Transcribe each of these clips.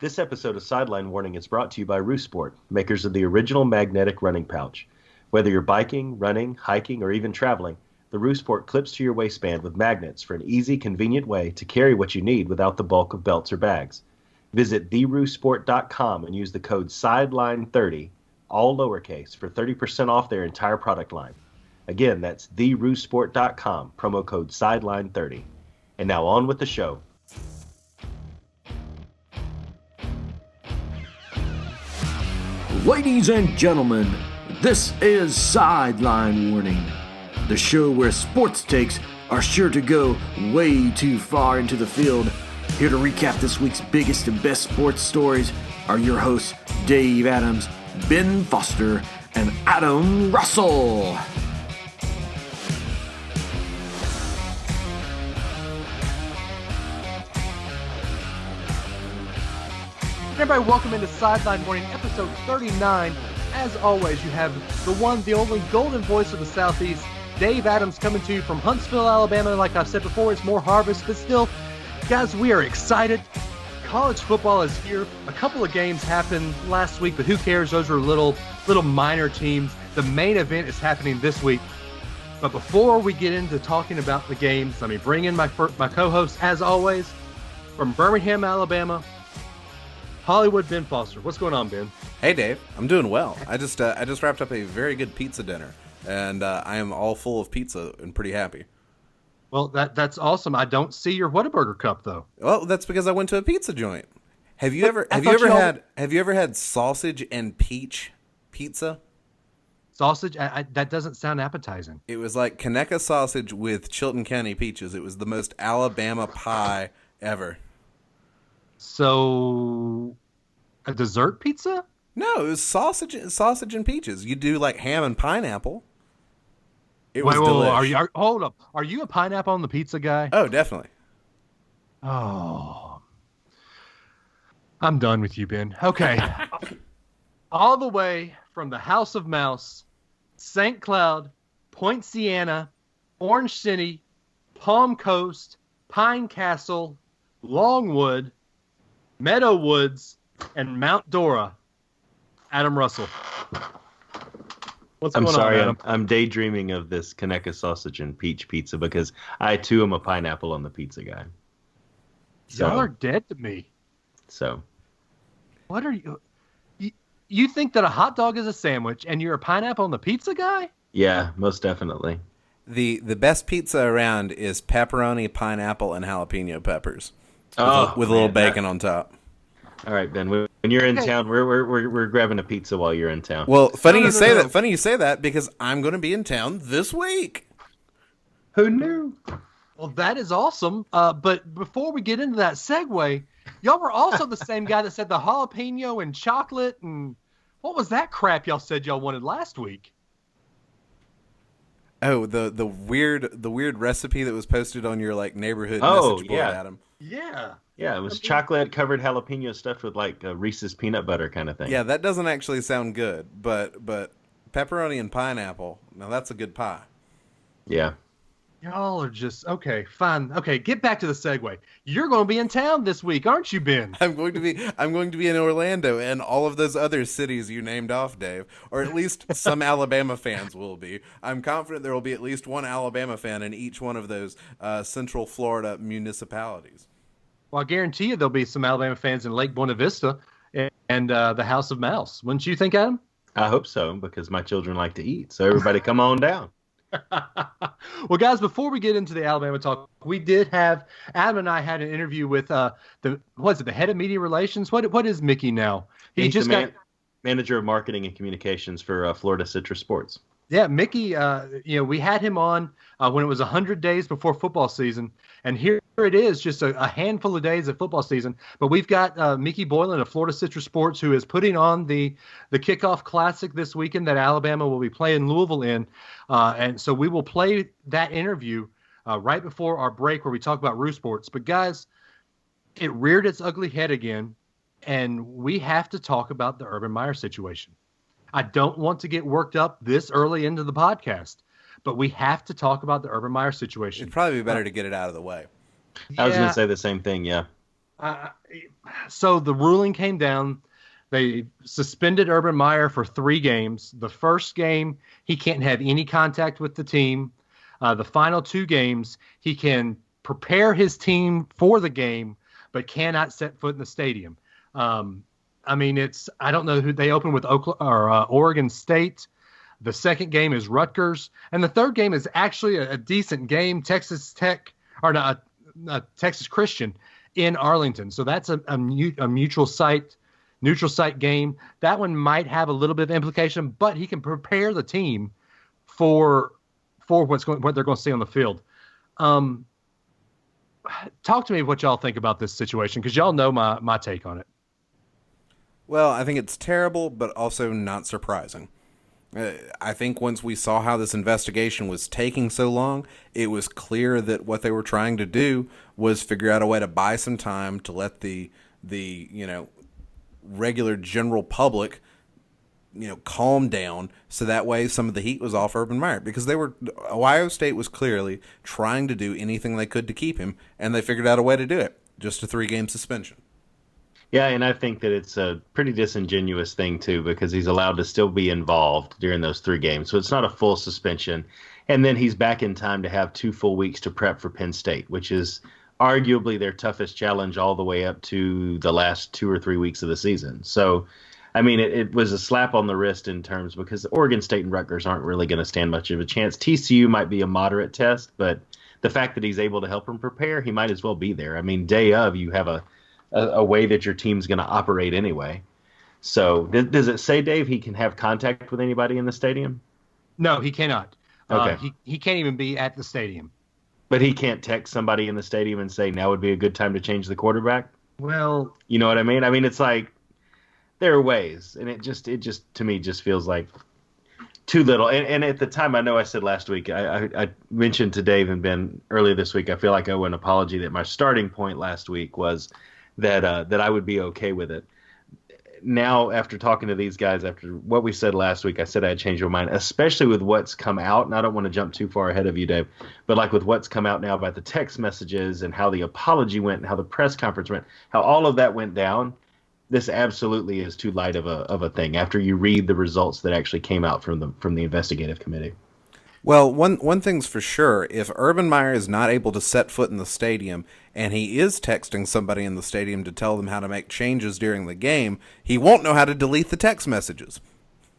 This episode of Sideline Warning is brought to you by Roosport, makers of the original magnetic running pouch. Whether you're biking, running, hiking, or even traveling, the Roosport clips to your waistband with magnets for an easy, convenient way to carry what you need without the bulk of belts or bags. Visit theroosport.com and use the code SIDELINE30, all lowercase, for 30% off their entire product line. Again, that's theroosport.com, promo code SIDELINE30. And now on with the show. Ladies and gentlemen, this is Sideline Warning, the show where sports takes are sure to go way too far into the field. Here to recap this week's biggest and best sports stories are your hosts, Dave Adams, Ben Foster, and Adam Russell. Everybody, welcome into Sideline Warning, episode 39. As always, you have the one, the only golden voice of the Southeast, Dave Adams, coming to you from Huntsville, Alabama. Like I've said before, it's more harvest, but still, guys, we are excited. College football is here. A couple of games happened last week, but who cares? Those are little minor teams. The main event is happening this week. But before we get into talking about the games, let me bring in my co-host, as always, from Birmingham, Alabama, Hollywood, Ben Foster. What's going on, Ben? Hey, Dave. I'm doing well. I just wrapped up a very good pizza dinner, and I am all full of pizza and pretty happy. Well, that's awesome. I don't see your Whataburger cup though. Well, that's because I went to a pizza joint. Have you ever had sausage and peach pizza? Sausage? That doesn't sound appetizing. It was like Conecuh sausage with Chilton County peaches. It was the most Alabama pie ever. So, a dessert pizza? No, it was sausage and peaches. You do like ham and pineapple. It was delicious. Hold up. Are you a pineapple on the pizza guy? Oh, definitely. Oh, I'm done with you, Ben. Okay. All the way from the House of Mouse, St. Cloud, Point Siena, Orange City, Palm Coast, Pine Castle, Longwood, Meadow Woods, and Mount Dora, Adam Russell. What's going on, Adam? I'm daydreaming of this Conecuh sausage and peach pizza because I, too, am a pineapple on the pizza guy. Y'all are dead to me. So. What are you... You think that a hot dog is a sandwich and you're a pineapple on the pizza guy? Yeah, most definitely. The best pizza around is pepperoni, pineapple, and jalapeno peppers. With a little bacon on top. All right, Ben. When you're in town, we're grabbing a pizza while you're in town. Well, funny you say that because I'm going to be in town this week. Who knew? Well, that is awesome. But before we get into that segue, y'all were also the same guy that said the jalapeno and chocolate and what was that crap y'all said y'all wanted last week? Oh, the weird recipe that was posted on your neighborhood message board, Adam. Yeah. Yeah, it was chocolate covered jalapeno stuffed with Reese's peanut butter kind of thing. Yeah, that doesn't actually sound good, but pepperoni and pineapple, now that's a good pie. Yeah. Y'all are just okay, fine. Okay, get back to the segue. You're going to be in town this week, aren't you, Ben? I'm going to be in Orlando and all of those other cities you named off, Dave, or at least some Alabama fans will be. I'm confident there will be at least one Alabama fan in each one of those Central Florida municipalities. Well, I guarantee you there'll be some Alabama fans in Lake Buena Vista and the House of Mouse. Wouldn't you think, Adam? I hope so, because my children like to eat. So everybody come on down. Well, guys, before we get into the Alabama talk, we did have Adam and I had an interview with the head of media relations. What is Mickey now? He's just got manager of marketing and communications for Florida Citrus Sports. Yeah, Mickey. We had him on when it was 100 days before football season, and here it is, just a handful of days of football season. But we've got Mickey Boylan of Florida Citrus Sports, who is putting on the kickoff classic this weekend that Alabama will be playing Louisville in, and so we will play that interview right before our break where we talk about Roo Sports. But guys, it reared its ugly head again, and we have to talk about the Urban Meyer situation. I don't want to get worked up this early into the podcast, but we have to talk about the Urban Meyer situation. It'd probably be better to get it out of the way. I was going to say the same thing, yeah. So the ruling came down. They suspended Urban Meyer for 3 games. The first game, he can't have any contact with the team. The final 2 games, he can prepare his team for the game, but cannot set foot in the stadium. I don't know who they open with, Oregon State. The second game is Rutgers, and the third game is actually a decent game, Texas Tech or not, Texas Christian in Arlington. So that's a neutral site game. That one might have a little bit of implication, but he can prepare the team for what they're going to see on the field. Talk to me what y'all think about this situation, because y'all know my take on it. Well, I think it's terrible, but also not surprising. I think once we saw how this investigation was taking so long, it was clear that what they were trying to do was figure out a way to buy some time to let the regular general public, calm down, so that way some of the heat was off Urban Meyer, because Ohio State was clearly trying to do anything they could to keep him, and they figured out a way to do it. Just a 3-game suspension. Yeah, and I think that it's a pretty disingenuous thing, too, because he's allowed to still be involved during those 3 games. So it's not a full suspension. And then he's back in time to have 2 full weeks to prep for Penn State, which is arguably their toughest challenge all the way up to the last 2 or 3 weeks of the season. So, it was a slap on the wrist in terms, because Oregon State and Rutgers aren't really going to stand much of a chance. TCU might be a moderate test, but the fact that he's able to help him prepare, he might as well be there. Day of, you have a way that your team's going to operate anyway. So does it say, Dave, he can have contact with anybody in the stadium? No, he cannot. Okay. He can't even be at the stadium. But he can't text somebody in the stadium and say, now would be a good time to change the quarterback? Well, you know what I mean? It's like there are ways, and it just to me just feels like too little. And at the time, I know I said last week, I mentioned to Dave and Ben earlier this week, I feel like I owe an apology that my starting point last week was that I would be okay with it. Now, after talking to these guys, after what we said last week, I said I'd change my mind, especially with what's come out. And I don't want to jump too far ahead of you, Dave, but like with what's come out now about the text messages and how the apology went and how the press conference went, how all of that went down, this absolutely is too light of a thing after you read the results that actually came out from the investigative committee. Well, one thing's for sure, if Urban Meyer is not able to set foot in the stadium and he is texting somebody in the stadium to tell them how to make changes during the game, he won't know how to delete the text messages.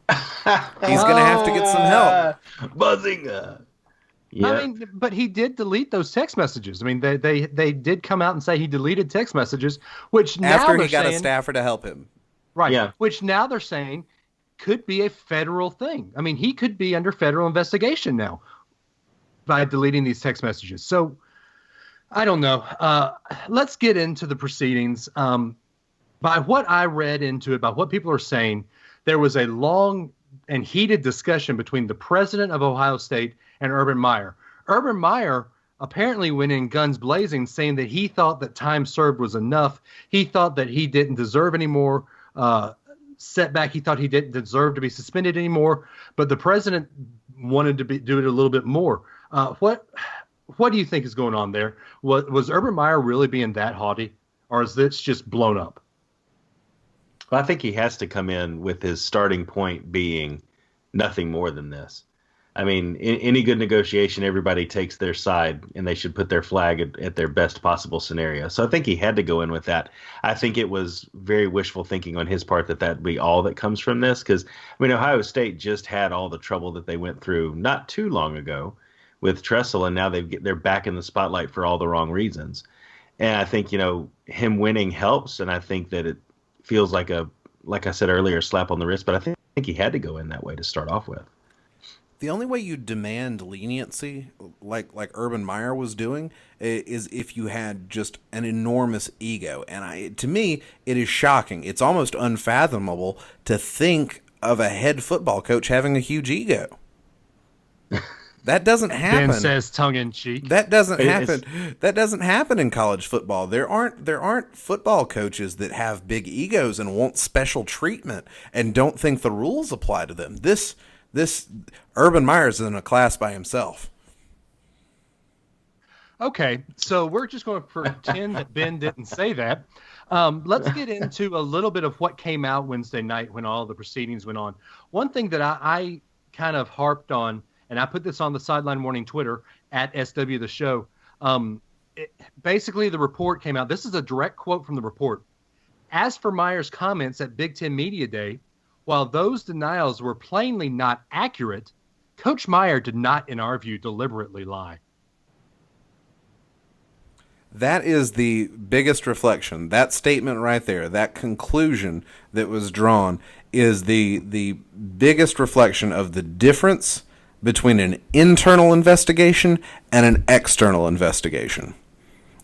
He's going to have to get some help. Buzzing. Yeah. But he did delete those text messages. They did come out and say he deleted text messages, which now after he got a staffer to help him. Right. Yeah. Which now they're saying could be a federal thing. He could be under federal investigation now by deleting these text messages. So I don't know. Let's get into the proceedings. By what I read into it, by what people are saying, there was a long and heated discussion between the president of Ohio State and Urban Meyer. Urban Meyer apparently went in guns blazing, saying that he thought that time served was enough. He thought that he didn't deserve any more setback. He thought he didn't deserve to be suspended anymore. But the president wanted to do it a little bit more. What do you think is going on there? Was Urban Meyer really being that haughty, or is this just blown up? Well, I think he has to come in with his starting point being nothing more than this. In any good negotiation, everybody takes their side, and they should put their flag at their best possible scenario. So I think he had to go in with that. I think it was very wishful thinking on his part that be all that comes from this, because Ohio State just had all the trouble that they went through not too long ago with Tressel, and now they're back in the spotlight for all the wrong reasons. And I think him winning helps, and I think that it feels like I said earlier, a slap on the wrist. But I think he had to go in that way to start off with. The only way you demand leniency, like Urban Meyer was doing, is if you had just an enormous ego. And to me, it is shocking. It's almost unfathomable to think of a head football coach having a huge ego. That doesn't happen. Ben says tongue in cheek. That doesn't happen. That doesn't happen in college football. There aren't football coaches that have big egos and want special treatment and don't think the rules apply to them. This Urban Meyer's in a class by himself. Okay, so we're just going to pretend that Ben didn't say that. Let's get into a little bit of what came out Wednesday night when all the proceedings went on. One thing that I kind of harped on, and I put this on the Sideline Morning Twitter at SW The Show. Basically, the report came out. This is a direct quote from the report. As for Meyer's comments at Big Ten Media Day, while those denials were plainly not accurate, Coach Meyer did not, in our view, deliberately lie. That is the biggest reflection. That statement right there, that conclusion that was drawn, is the biggest reflection of the difference between an internal investigation and an external investigation.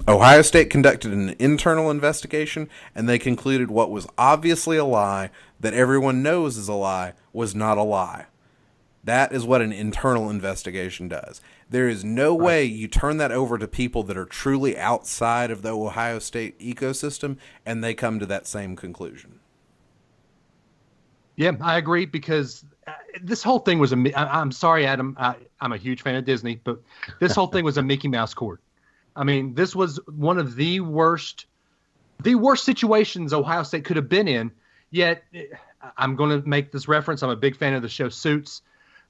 Ohio State conducted an internal investigation, and they concluded what was obviously a lie, that everyone knows is a lie, was not a lie. That is what an internal investigation does. There is no way you turn that over to people that are truly outside of the Ohio State ecosystem, and they come to that same conclusion. Yeah, I agree, because this whole thing was I'm sorry, Adam. I'm a huge fan of Disney, but this whole thing was a Mickey Mouse court. I mean, this was one of the worst situations Ohio State could have been in. Yet, I'm going to make this reference. I'm a big fan of the show Suits.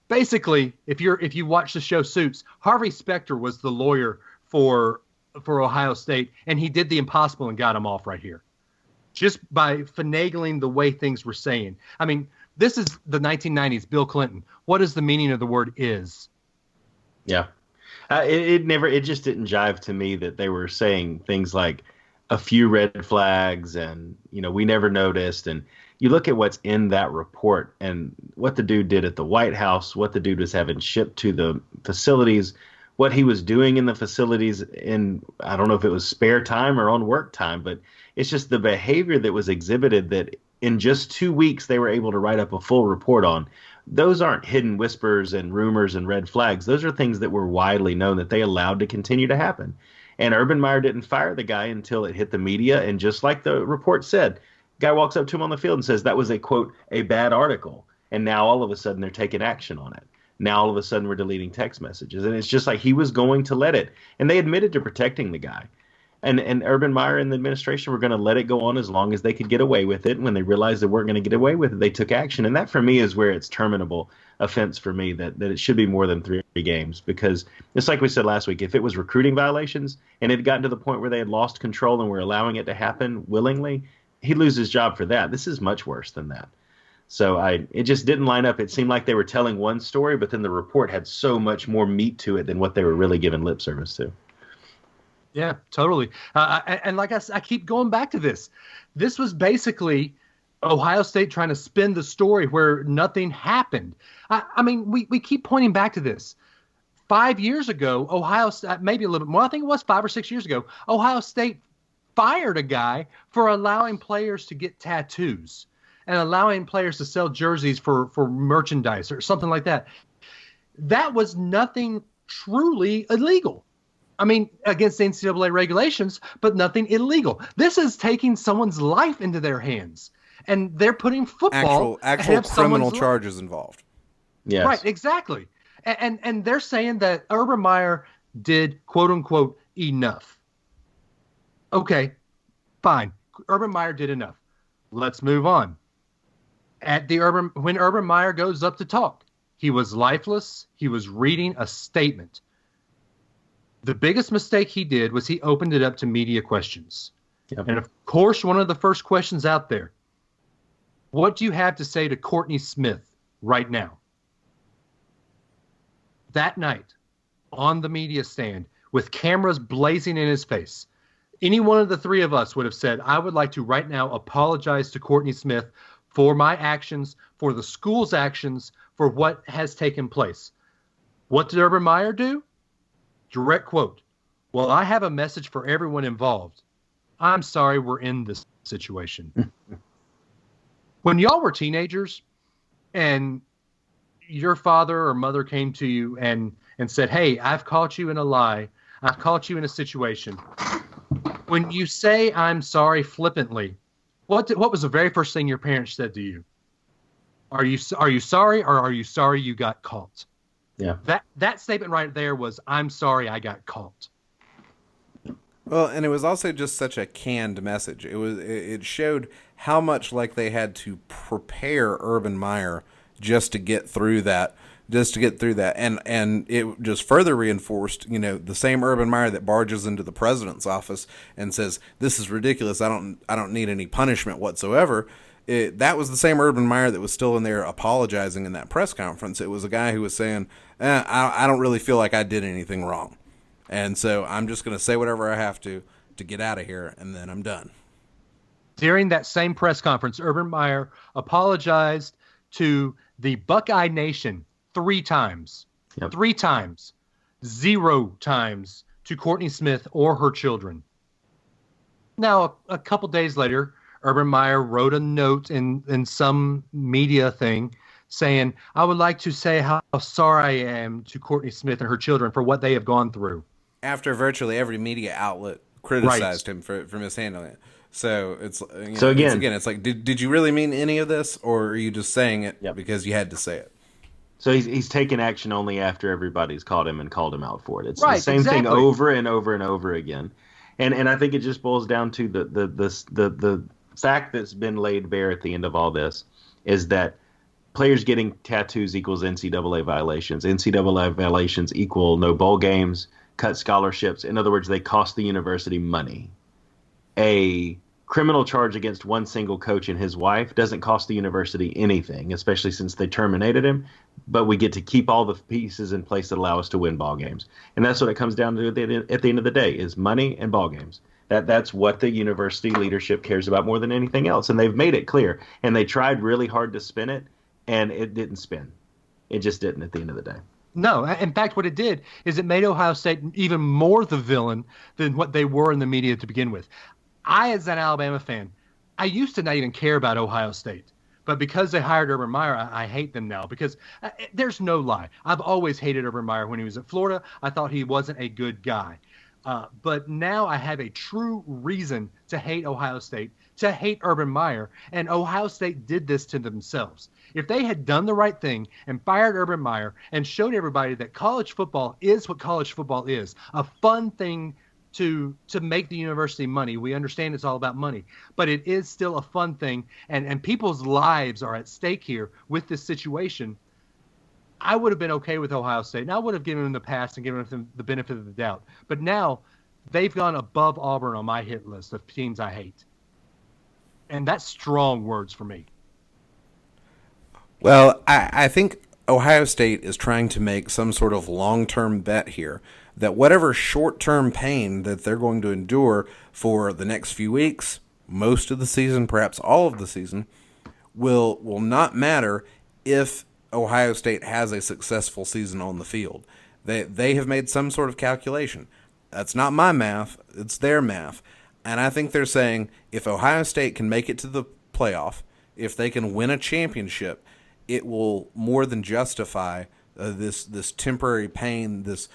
Basically, if you watch the show Suits, Harvey Specter was the lawyer for Ohio State, and he did the impossible and got him off right here, just by finagling the way things were saying. I mean, this is the 1990s, Bill Clinton. What is the meaning of the word is? Yeah. It just didn't jive to me that they were saying things like a few red flags and, we never noticed. And you look at what's in that report and what the dude did at the White House, what the dude was having shipped to the facilities, what he was doing in the facilities in, I don't know if it was spare time or on work time, but it's just the behavior that was exhibited that in just 2 weeks they were able to write up a full report on. Those aren't hidden whispers and rumors and red flags. Those are things that were widely known that they allowed to continue to happen. And Urban Meyer didn't fire the guy until it hit the media. And just like the report said, guy walks up to him on the field and says that was a, quote, a bad article. And now all of a sudden they're taking action on it. Now all of a sudden we're deleting text messages. And it's just like he was going to let it. And they admitted to protecting the guy. And Urban Meyer and the administration were going to let it go on as long as they could get away with it. And when they realized they weren't going to get away with it, they took action. And that, for me, is where it's terminable offense for me, that it should be more than 3 games. Because it's like we said last week, if it was recruiting violations and it had gotten to the point where they had lost control and were allowing it to happen willingly, he'd lose his job for that. This is much worse than that. So it just didn't line up. It seemed like they were telling one story, but then the report had so much more meat to it than what they were really giving lip service to. Yeah, totally. And like I keep going back to this. This was basically Ohio State trying to spin the story where nothing happened. I mean, we keep pointing back to this. 5 years ago, Ohio State, maybe a little bit more, I think it was 5 or 6 years ago, Ohio State fired a guy for allowing players to get tattoos and allowing players to sell jerseys for merchandise or something like that. That was nothing truly illegal. I mean, against NCAA regulations, but nothing illegal. This is taking someone's life into their hands, and they're putting football actual criminal charges involved. Yes. Right, exactly. And they're saying that Urban Meyer did, quote unquote, enough. Okay, fine. Urban Meyer did enough. Let's move on. When Urban Meyer goes up to talk, he was lifeless. He was reading a statement. The biggest mistake he did was he opened it up to media questions. Yep. And of course, one of the first questions out there, what do you have to say to Courtney Smith right now? That night, on the media stand, with cameras blazing in his face, any one of the three of us would have said, I would like to right now apologize to Courtney Smith for my actions, for the school's actions, for what has taken place. What did Urban Meyer do? Direct quote, well, I have a message for everyone involved. I'm sorry we're in this situation. When y'all were teenagers and your father or mother came to you and said, hey, I've caught you in a lie. I've caught you in a situation. When you say I'm sorry flippantly, what was the very first thing your parents said to you? Are you sorry, or are you sorry you got caught? Yeah. That statement right there was, I'm sorry I got caught. Well, and it was also just such a canned message. It showed how much like they had to prepare Urban Meyer just to get through that, and it just further reinforced, the same Urban Meyer that barges into the president's office and says, "This is ridiculous. I don't need any punishment whatsoever." That was the same Urban Meyer that was still in there apologizing in that press conference. It was a guy who was saying, I don't really feel like I did anything wrong. And so I'm just going to say whatever I have to get out of here, and then I'm done. During that same press conference, Urban Meyer apologized to the Buckeye Nation 3 times. Yep. 3 times. 0 times to Courtney Smith or her children. Now, a couple days later, Urban Meyer wrote a note in some media thing saying, "I would like to say how sorry I am to Courtney Smith and her children for what they have gone through." After virtually every media outlet criticized him for mishandling it. So it's it's like, did you really mean any of this, or are you just saying it because you had to say it? So he's taken action only after everybody's caught him and called him out for it. It's the same thing over and over and over again. And I think it just boils down to the fact that's been laid bare at the end of all this is that players getting tattoos equals NCAA violations. NCAA violations equal no bowl games, cut scholarships. In other words, they cost the university money. A criminal charge against one single coach and his wife doesn't cost the university anything, especially since they terminated him, but we get to keep all the pieces in place that allow us to win ball games. And that's what it comes down to at the end of the day, is money and ball games. That's what the university leadership cares about more than anything else. And they've made it clear. And they tried really hard to spin it, and it didn't spin. It just didn't at the end of the day. No. In fact, what it did is it made Ohio State even more the villain than what they were in the media to begin with. I, as an Alabama fan, I used to not even care about Ohio State. But because they hired Urban Meyer, I hate them now because there's no lie. I've always hated Urban Meyer. When he was at Florida, I thought he wasn't a good guy. But now I have a true reason to hate Ohio State, to hate Urban Meyer, and Ohio State did this to themselves. If they had done the right thing and fired Urban Meyer and showed everybody that college football is what college football is, a fun thing to make the university money. We understand it's all about money, but it is still a fun thing, and people's lives are at stake here with this situation. I would have been okay with Ohio State, and I would have given them the pass and given them the benefit of the doubt. But now they've gone above Auburn on my hit list of teams I hate. And that's strong words for me. Well, I think Ohio State is trying to make some sort of long-term bet here that whatever short-term pain that they're going to endure for the next few weeks, most of the season, perhaps all of the season, will not matter if Ohio State has a successful season on the field. They have made some sort of calculation. That's not my math, it's their math. And I think they're saying if Ohio State can make it to the playoff, if they can win a championship, it will more than justify this temporary pain, this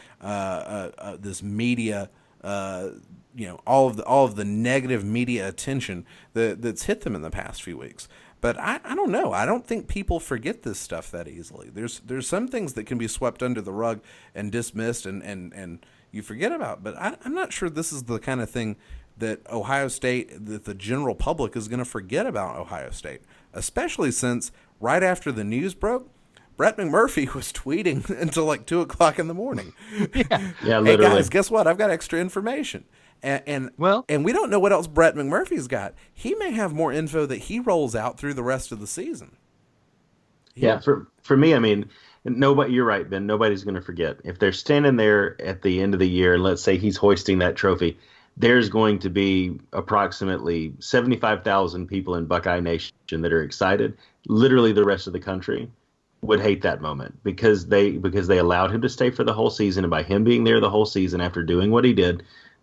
media, all of the negative media attention that's hit them in the past few weeks. But I don't know. I don't think people forget this stuff that easily. There's some things that can be swept under the rug and dismissed and you forget about. But I'm not sure this is the kind of thing that Ohio State, that the general public is going to forget about Ohio State, especially since right after the news broke, Brett McMurphy was tweeting until like 2 o'clock in the morning. Yeah, literally. Hey guys, guess what? I've got extra information. And we don't know what else Brett McMurphy's got. He may have more info that he rolls out through the rest of the season. Yeah, for me, I mean, you're right, Ben. Nobody's going to forget. If they're standing there at the end of the year, and let's say he's hoisting that trophy, there's going to be approximately 75,000 people in Buckeye Nation that are excited. Literally the rest of the country would hate that moment because they allowed him to stay for the whole season, and by him being there the whole season after doing what he did,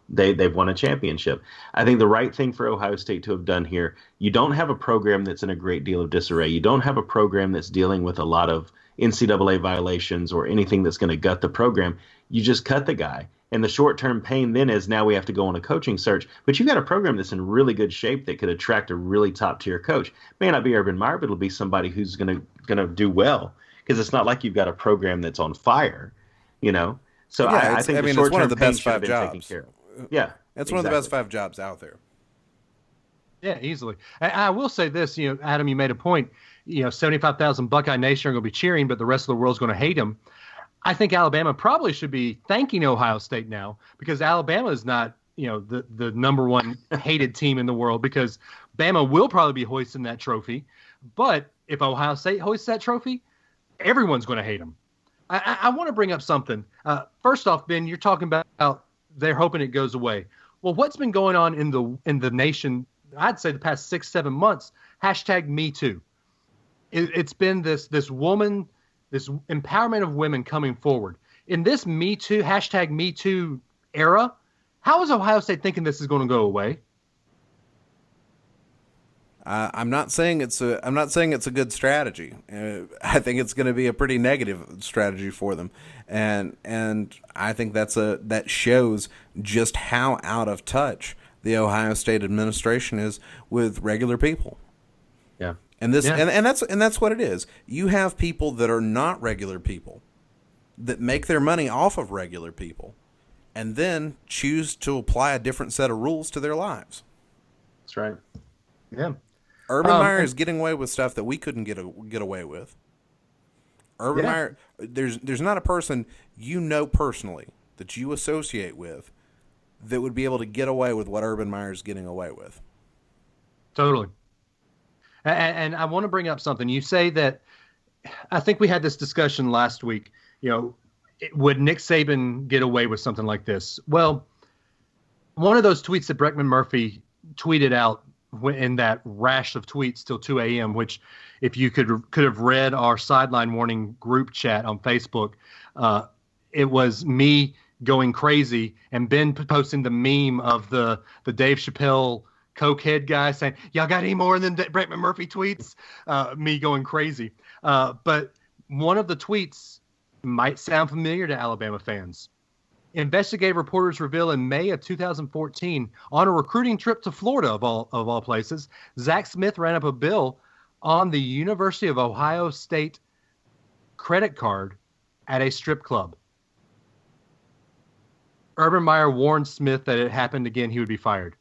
they've won a championship. I think the right thing for Ohio State to have done here, you don't have a program that's in a great deal of disarray. You don't have a program that's dealing with a lot of NCAA violations or anything that's going to gut the program. You just cut the guy. And the short-term pain then is now we have to go on a coaching search. But you've got a program that's in really good shape that could attract a really top-tier coach. May not be Urban Meyer, but it'll be somebody who's going to do well. Because it's not like you've got a program that's on fire, So yeah, I think the short-term pain should have been taken care of. Yeah. It's one of the best 5 jobs out there. Yeah, easily. I will say this, Adam, you made a point. 75,000 Buckeye Nation are going to be cheering, but the rest of the world's going to hate them. I think Alabama probably should be thanking Ohio State now, because Alabama is not, the number one hated team in the world, because Bama will probably be hoisting that trophy. But if Ohio State hoists that trophy, everyone's going to hate them. I want to bring up something. First off, Ben, you're talking about they're hoping it goes away. Well, what's been going on in the nation, I'd say the past 6-7 months, #MeToo. It's been this woman, this empowerment of women coming forward. In this #MeToo era, how is Ohio State thinking this is going to go away? I'm not saying it's a good strategy. I think it's going to be a pretty negative strategy for them, and I think that shows just how out of touch the Ohio State administration is with regular people. Yeah, and that's what it is. You have people that are not regular people that make their money off of regular people, and then choose to apply a different set of rules to their lives. That's right. Yeah. Urban Meyer is getting away with stuff that we couldn't get away with. Urban Meyer, there's not a person personally that you associate with that would be able to get away with what Urban Meyer is getting away with. Totally. And I want to bring up something. You say that, I think we had this discussion last week, would Nick Saban get away with something like this? Well, one of those tweets that Breckman Murphy tweeted out in that rash of tweets till 2 a.m., which if you could have read our Sideline Warning group chat on Facebook, it was me going crazy and Ben posting the meme of the Dave Chappelle cokehead guy saying, y'all got any more than Breckman Murphy tweets? Me going crazy. But one of the tweets might sound familiar to Alabama fans. Investigative reporters reveal in May of 2014, on a recruiting trip to Florida, of all places, Zach Smith ran up a bill on the University of Ohio State credit card at a strip club. Urban Meyer warned Smith that if it happened again, he would be fired.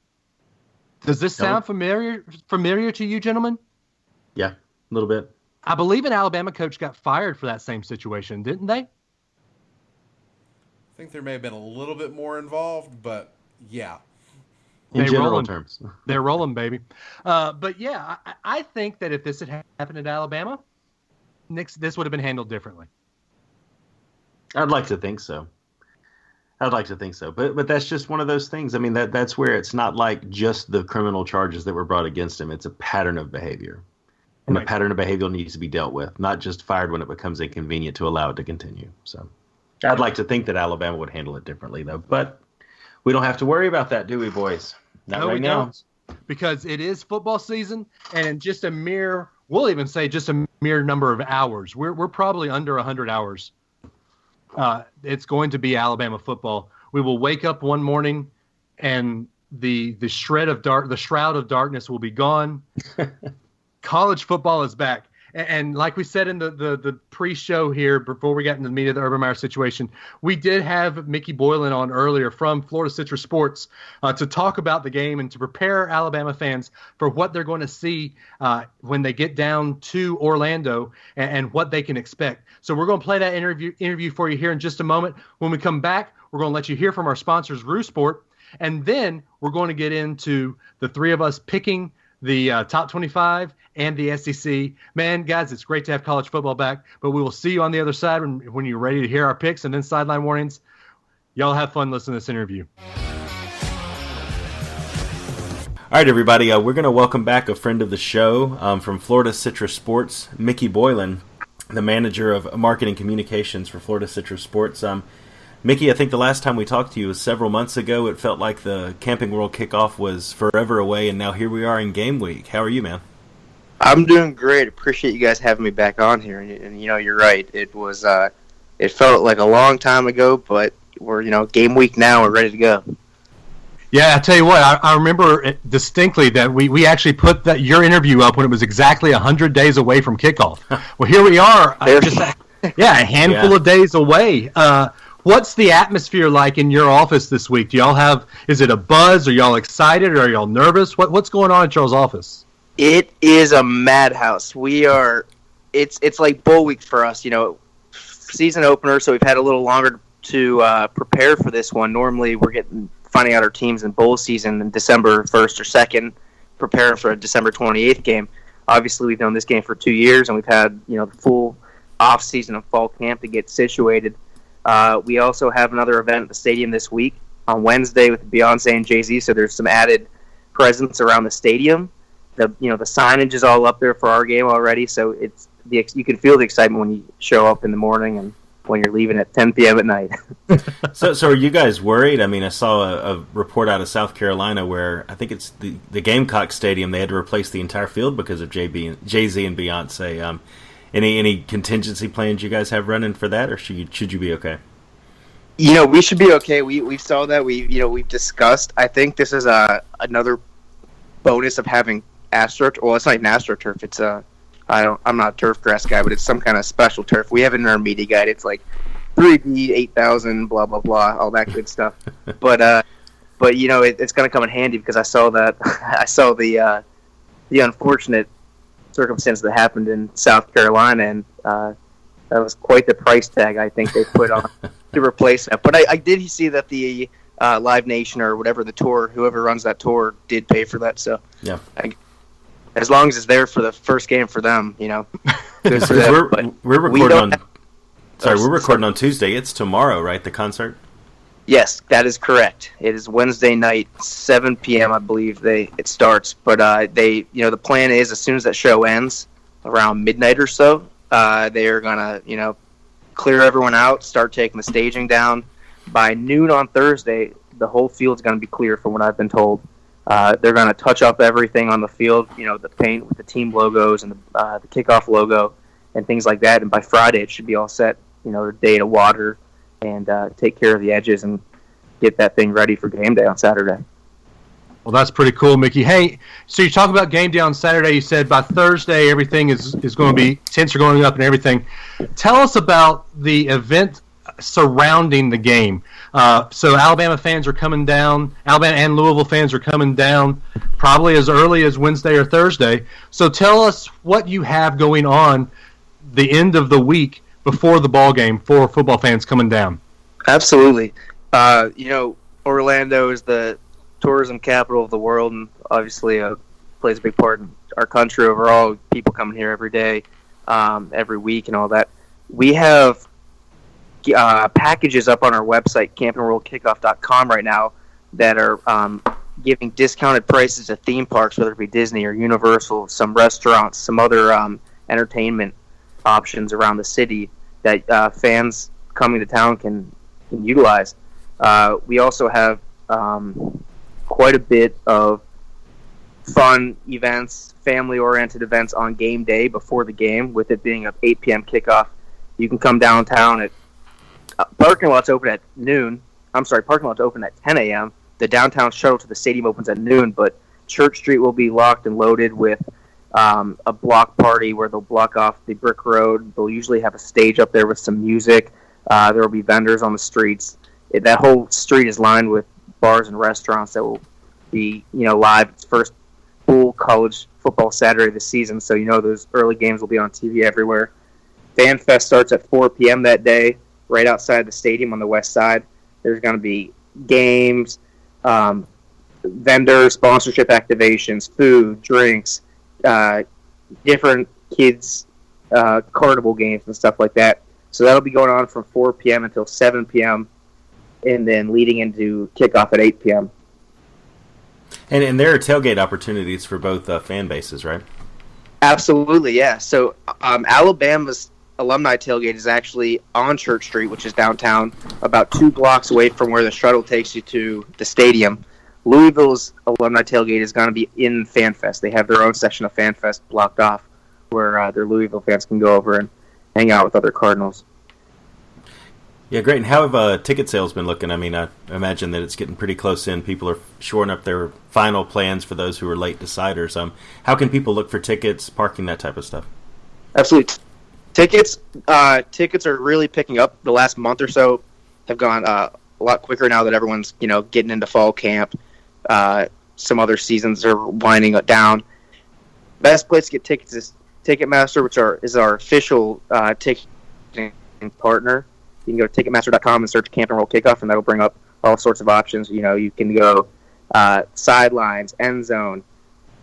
Does this sound familiar to you, gentlemen? Yeah, a little bit. I believe an Alabama coach got fired for that same situation, didn't they? I think there may have been a little bit more involved, but yeah. In general terms. They're rolling, baby. But yeah, I think that if this had happened at Alabama, this would have been handled differently. I'd like to think so. But that's just one of those things. I mean, that's where it's not like just the criminal charges that were brought against him. It's a pattern of behavior. And the pattern of behavior needs to be dealt with, not just fired when it becomes inconvenient to allow it to continue. So I'd like to think that Alabama would handle it differently, though. But we don't have to worry about that, do we, boys? Not right now. Don't. Because it is football season, and in just a mere number of hours. We're probably under 100 hours. It's going to be Alabama football. We will wake up one morning, and the shroud of darkness will be gone. College football is back. And like we said in the pre-show here, before we got into the meat of the Urban Meyer situation, we did have Mickey Boylan on earlier from Florida Citrus Sports to talk about the game and to prepare Alabama fans for what they're going to see when they get down to Orlando and what they can expect. So we're going to play that interview for you here in just a moment. When we come back, we're going to let you hear from our sponsors, Roo Sport, and then we're going to get into the three of us picking the top 25 and the SEC. Man, guys, it's great to have college football back, but we will see you on the other side when you're ready to hear our picks and then sideline warnings. Y'all have fun listening to this interview. All right, everybody, we're going to welcome back a friend of the show from Florida Citrus Sports, Mickey Boylan, the manager of marketing communications for Florida Citrus Sports. Mickey, I think the last time we talked to you was several months ago. It felt like the Camping World kickoff was forever away, and now here we are in game week. How are you, man? I'm doing great. Appreciate you guys having me back on here. And you're right. It was it felt like a long time ago, but we're game week now. We're ready to go. Yeah, I tell you what, I remember distinctly that we actually put your interview up when it was exactly 100 days away from kickoff. Well, here we are, a handful of days away. What's the atmosphere like in your office this week? Is it a buzz? Are y'all excited? Or are y'all nervous? What's going on at y'all's office? It is a madhouse. It's like bowl week for us, season opener, so we've had a little longer to prepare for this one. Normally we're finding out our teams in bowl season in December 1st or 2nd, preparing for a December 28th game. Obviously, we've known this game for 2 years, and we've had the full off season of fall camp to get situated. We also have another event at the stadium this week on Wednesday with Beyonce and Jay-Z, so there's some added presence around the stadium. The signage is all up there for our game already, so you can feel the excitement when you show up in the morning and when you're leaving at 10 p.m. at night. So are you guys worried? I mean, I saw a report out of South Carolina where I think it's the Gamecock Stadium. They had to replace the entire field because of Jay-Z and Beyonce. Any contingency plans you guys have running for that, or should you be okay? We should be okay. We saw that. We've discussed. I think this is another bonus of having AstroTurf. Well, it's not even AstroTurf. It's I'm not a turf grass guy, but it's some kind of special turf. We have it in our media guide. It's like 3D, 8,000, blah blah blah, all that good stuff. But it's going to come in handy because I saw that. I saw the unfortunate circumstance that happened in South Carolina, and that was quite the price tag I think they put on to replace that. But I did see that the Live Nation or whatever the tour, whoever runs that tour, did pay for that. So yeah. As long as it's there for the first game for them, good for them. We're recording on Tuesday. It's tomorrow, right? The concert? Yes, that is correct. It is Wednesday night, 7 p.m. I believe it starts. But the plan is as soon as that show ends, around midnight or so, they are gonna clear everyone out, start taking the staging down. By noon on Thursday, the whole field's gonna be clear, from what I've been told. They're going to touch up everything on the field, the paint with the team logos and the kickoff logo and things like that. And by Friday, it should be all set, a day to water and take care of the edges and get that thing ready for game day on Saturday. Well, that's pretty cool, Mickey. Hey, so you talk about game day on Saturday. You said by Thursday, everything is going to be, tents are going up and everything. Tell us about the event surrounding the game. So Alabama fans are coming down. Alabama and Louisville fans are coming down probably as early as Wednesday or Thursday. So tell us what you have going on the end of the week before the ball game for football fans coming down. Absolutely. Orlando is the tourism capital of the world, and obviously plays a big part in our country overall. People coming here every day, every week, and all that. We have packages up on our website, campandrollkickoff.com, right now that are giving discounted prices to theme parks, whether it be Disney or Universal, some restaurants, some other entertainment options around the city that fans coming to town can utilize. We also have quite a bit of fun events, family-oriented events on game day before the game, with it being an 8 p.m. kickoff. You can come downtown at parking lot's open at noon. Parking lot's open at 10 a.m. The downtown shuttle to the stadium opens at noon, but Church Street will be locked and loaded with a block party where they'll block off the brick road. They'll usually have a stage up there with some music. There will be vendors on the streets. That whole street is lined with bars and restaurants that will be, live. It's first full college football Saturday this season, so those early games will be on TV everywhere. Fan Fest starts at 4 p.m. that day, right outside the stadium on the west side. There's going to be games, vendor sponsorship activations, food, drinks, different kids' carnival games and stuff like that. So that'll be going on from 4 p.m. until 7 p.m. and then leading into kickoff at 8 p.m. And there are tailgate opportunities for both fan bases, right? Absolutely, yeah. So Alabama's alumni tailgate is actually on Church Street, which is downtown, about 2 blocks away from where the shuttle takes you to the stadium. Louisville's alumni tailgate is going to be in FanFest. They have their own section of FanFest blocked off where their Louisville fans can go over and hang out with other Cardinals. Yeah, great. And how have ticket sales been looking? I mean, I imagine that it's getting pretty close in. People are shoring up their final plans for those who are late deciders. How can people look for tickets, parking, that type of stuff? Absolutely. Tickets are really picking up the last month or so. have gone a lot quicker now that everyone's getting into fall camp. Some other seasons are winding down. Best place to get tickets is Ticketmaster, which is our official ticketing partner. You can go to Ticketmaster.com and search Camp and Roll Kickoff, and that'll bring up all sorts of options. You can go sidelines, end zone.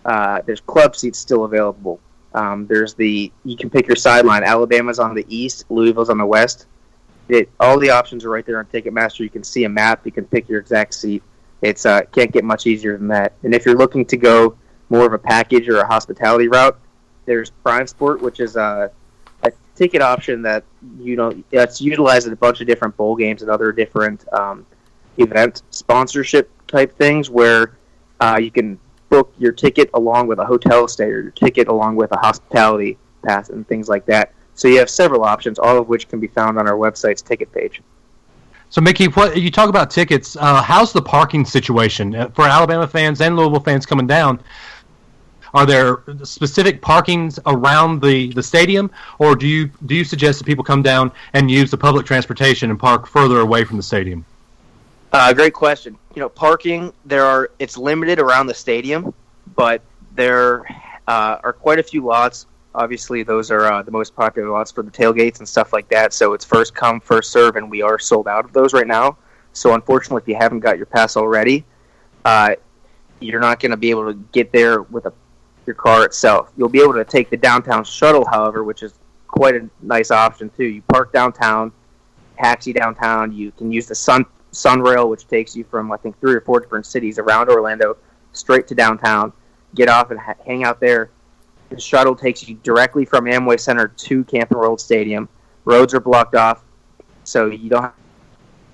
There's club seats still available. You can pick your sideline. Alabama's on the east, Louisville's on the west. All the options are right there on Ticketmaster. You can see a map. You can pick your exact seat. It's can't get much easier than that. And if you're looking to go more of a package or a hospitality route, there's Prime Sport, which is a ticket option that's utilized at a bunch of different bowl games and other different event sponsorship type things, where you can book your ticket along with a hotel stay or your ticket along with a hospitality pass and things like that. So you have several options, all of which can be found on our website's ticket page. So, Mickey, you talk about tickets. How's the parking situation for Alabama fans and Louisville fans coming down? Are there specific parkings around the stadium, or do you suggest that people come down and use the public transportation and park further away from the stadium? Great question. Parking, it's limited around the stadium, but there are quite a few lots. Obviously, those are the most popular lots for the tailgates and stuff like that. So it's first come, first serve, and we are sold out of those right now. So unfortunately, if you haven't got your pass already, you're not going to be able to get there with your car itself. You'll be able to take the downtown shuttle, however, which is quite a nice option too. You park downtown, taxi downtown. You can use the Sunrail, which takes you from I think 3 or 4 different cities around Orlando straight to downtown. Get off and hang out there. The shuttle takes you directly from Amway Center to Camp and Roll Stadium. Roads are blocked off, so you don't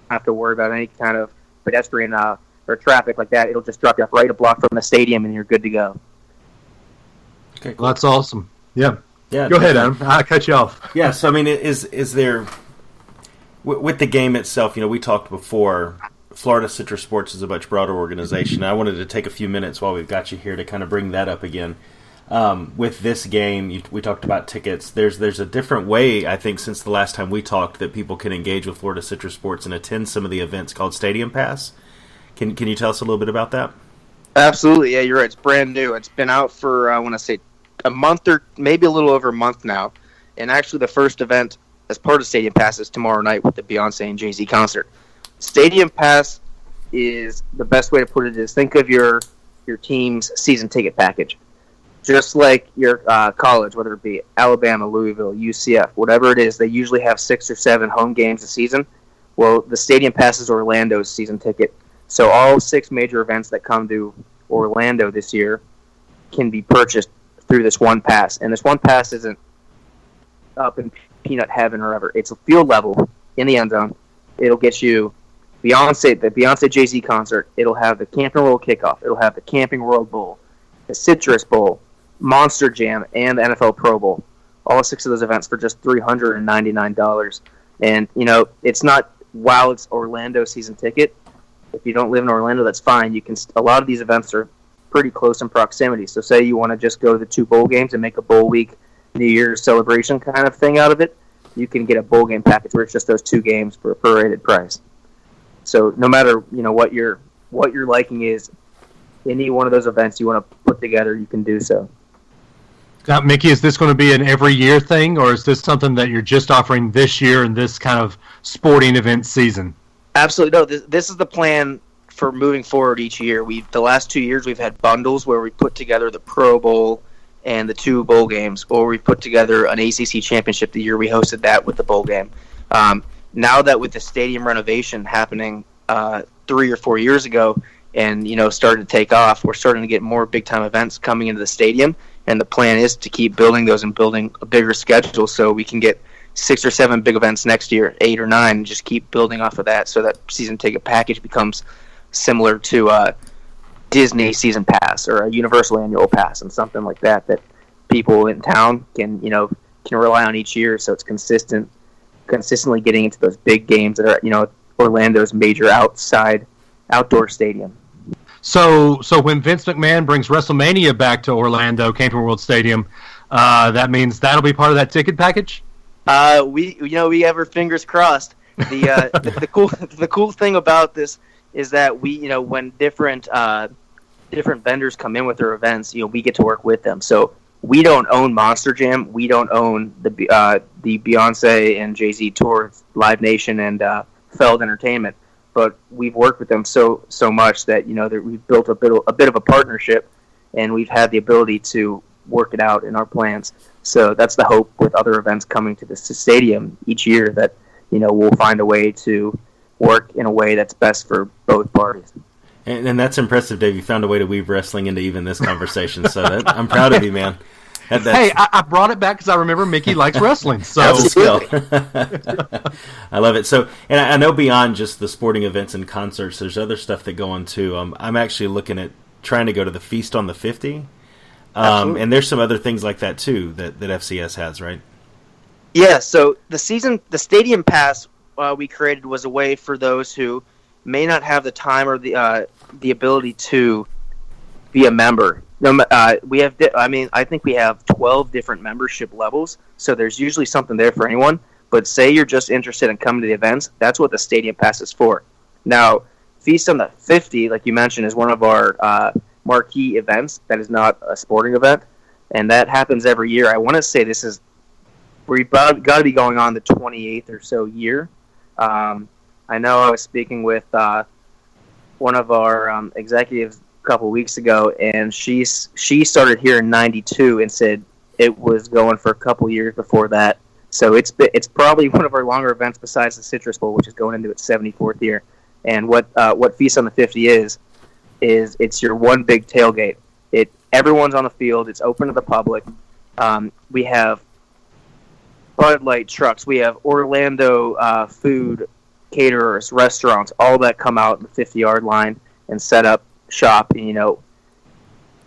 have to worry about any kind of pedestrian or traffic like that. It'll just drop you off right a block from the stadium, and you're good to go. Okay, cool. That's awesome. Yeah. Yeah. Go ahead, Adam. I cut you off. Yeah. So I mean, is there with the game itself? We talked before. Florida Citrus Sports is a much broader organization. I wanted to take a few minutes while we've got you here to kind of bring that up again. With this game, we talked about tickets. There's a different way, I think, since the last time we talked, that people can engage with Florida Citrus Sports and attend some of the events called Stadium Pass. Can you tell us a little bit about that? Absolutely. Yeah, you're right. It's brand new. It's been out for, I want to say, a month or maybe a little over a month now. And actually the first event as part of Stadium Pass is tomorrow night with the Beyonce and Jay-Z concert. Stadium Pass is the best way to put it is think of your team's season ticket package. Just like your college, whether it be Alabama, Louisville, UCF, whatever it is, they usually have 6 or 7 home games a season. Well, the Stadium Pass is Orlando's season ticket. So all 6 major events that come to Orlando this year can be purchased through this one pass. And this one pass isn't up in peanut heaven or ever. It's a field level in the end zone. It'll get you the Beyonce Jay-Z concert. It'll have the Camp and Roll Kickoff. It'll have the Camping World Bowl, the Citrus Bowl, Monster Jam, and the NFL Pro Bowl. All 6 of those events for just $399. And, it's not, while it's Orlando season ticket, if you don't live in Orlando, that's fine. A lot of these events are pretty close in proximity. So say you want to just go to the 2 bowl games and make a bowl week New Year's celebration kind of thing out of it, you can get a bowl game package where it's just those 2 games for a prorated price. So no matter, what your liking is, any one of those events you want to put together, you can do so. Now, Mickey, is this going to be an every year thing, or is this something that you're just offering this year in this kind of sporting event season? Absolutely. No, this is the plan for moving forward each year. The last 2 years we've had bundles where we put together the Pro Bowl and the 2 bowl games, or we put together an ACC championship the year we hosted that with the bowl game. Now that with the stadium renovation happening 3 or 4 years ago and, started to take off, we're starting to get more big-time events coming into the stadium, and the plan is to keep building those and building a bigger schedule so we can get 6 or 7 big events next year, 8 or 9, and just keep building off of that so that season ticket package becomes similar to Disney season pass or a Universal annual pass and something like that people in town can rely on each year, so it's consistently getting into those big games that are Orlando's major outdoor stadium. So when Vince McMahon brings WrestleMania back to Orlando, Camping World Stadium, that means that'll be part of that ticket package? We have our fingers crossed. The cool thing about this is that when different vendors come in with their events, we get to work with them. So we don't own Monster Jam, we don't own the Beyonce and Jay-Z tour, Live Nation and Feld Entertainment, but we've worked with them so much that that we've built a bit of a partnership, and we've had the ability to work it out in our plans. So that's the hope with other events coming to the stadium each year, that we'll find a way to work in a way that's best for both parties. And that's impressive, Dave. You found a way to weave wrestling into even this conversation. So I'm proud of you, man. Hey, I brought it back because I remember Mickey likes wrestling. So that's a skill. I love it. So, and I know beyond just the sporting events and concerts, there's other stuff that go on too. I'm actually looking at trying to go to the Feast on the 50. And there's some other things like that too that FCS has, right? Yeah. So the stadium pass we created was a way for those who may not have the time or the ability to be a member. I think we have 12 different membership levels, so there's usually something there for anyone. But say you're just interested in coming to the events, that's what the stadium pass is for. Now, Feast on the 50, like you mentioned, is one of our marquee events that is not a sporting event, and that happens every year. I want to say we've got to be going on the 28th or so year. I know I was speaking with one of our executives a couple weeks ago, and she started here in '92 and said it was going for a couple years before that. So it's probably one of our longer events besides the Citrus Bowl, which is going into its 74th year. And what Feast on the 50 is it's your one big tailgate. Everyone's on the field. It's open to the public. We have Bud Light trucks. We have Orlando food caterers, restaurants, all that come out in the 50-yard line and set up shop.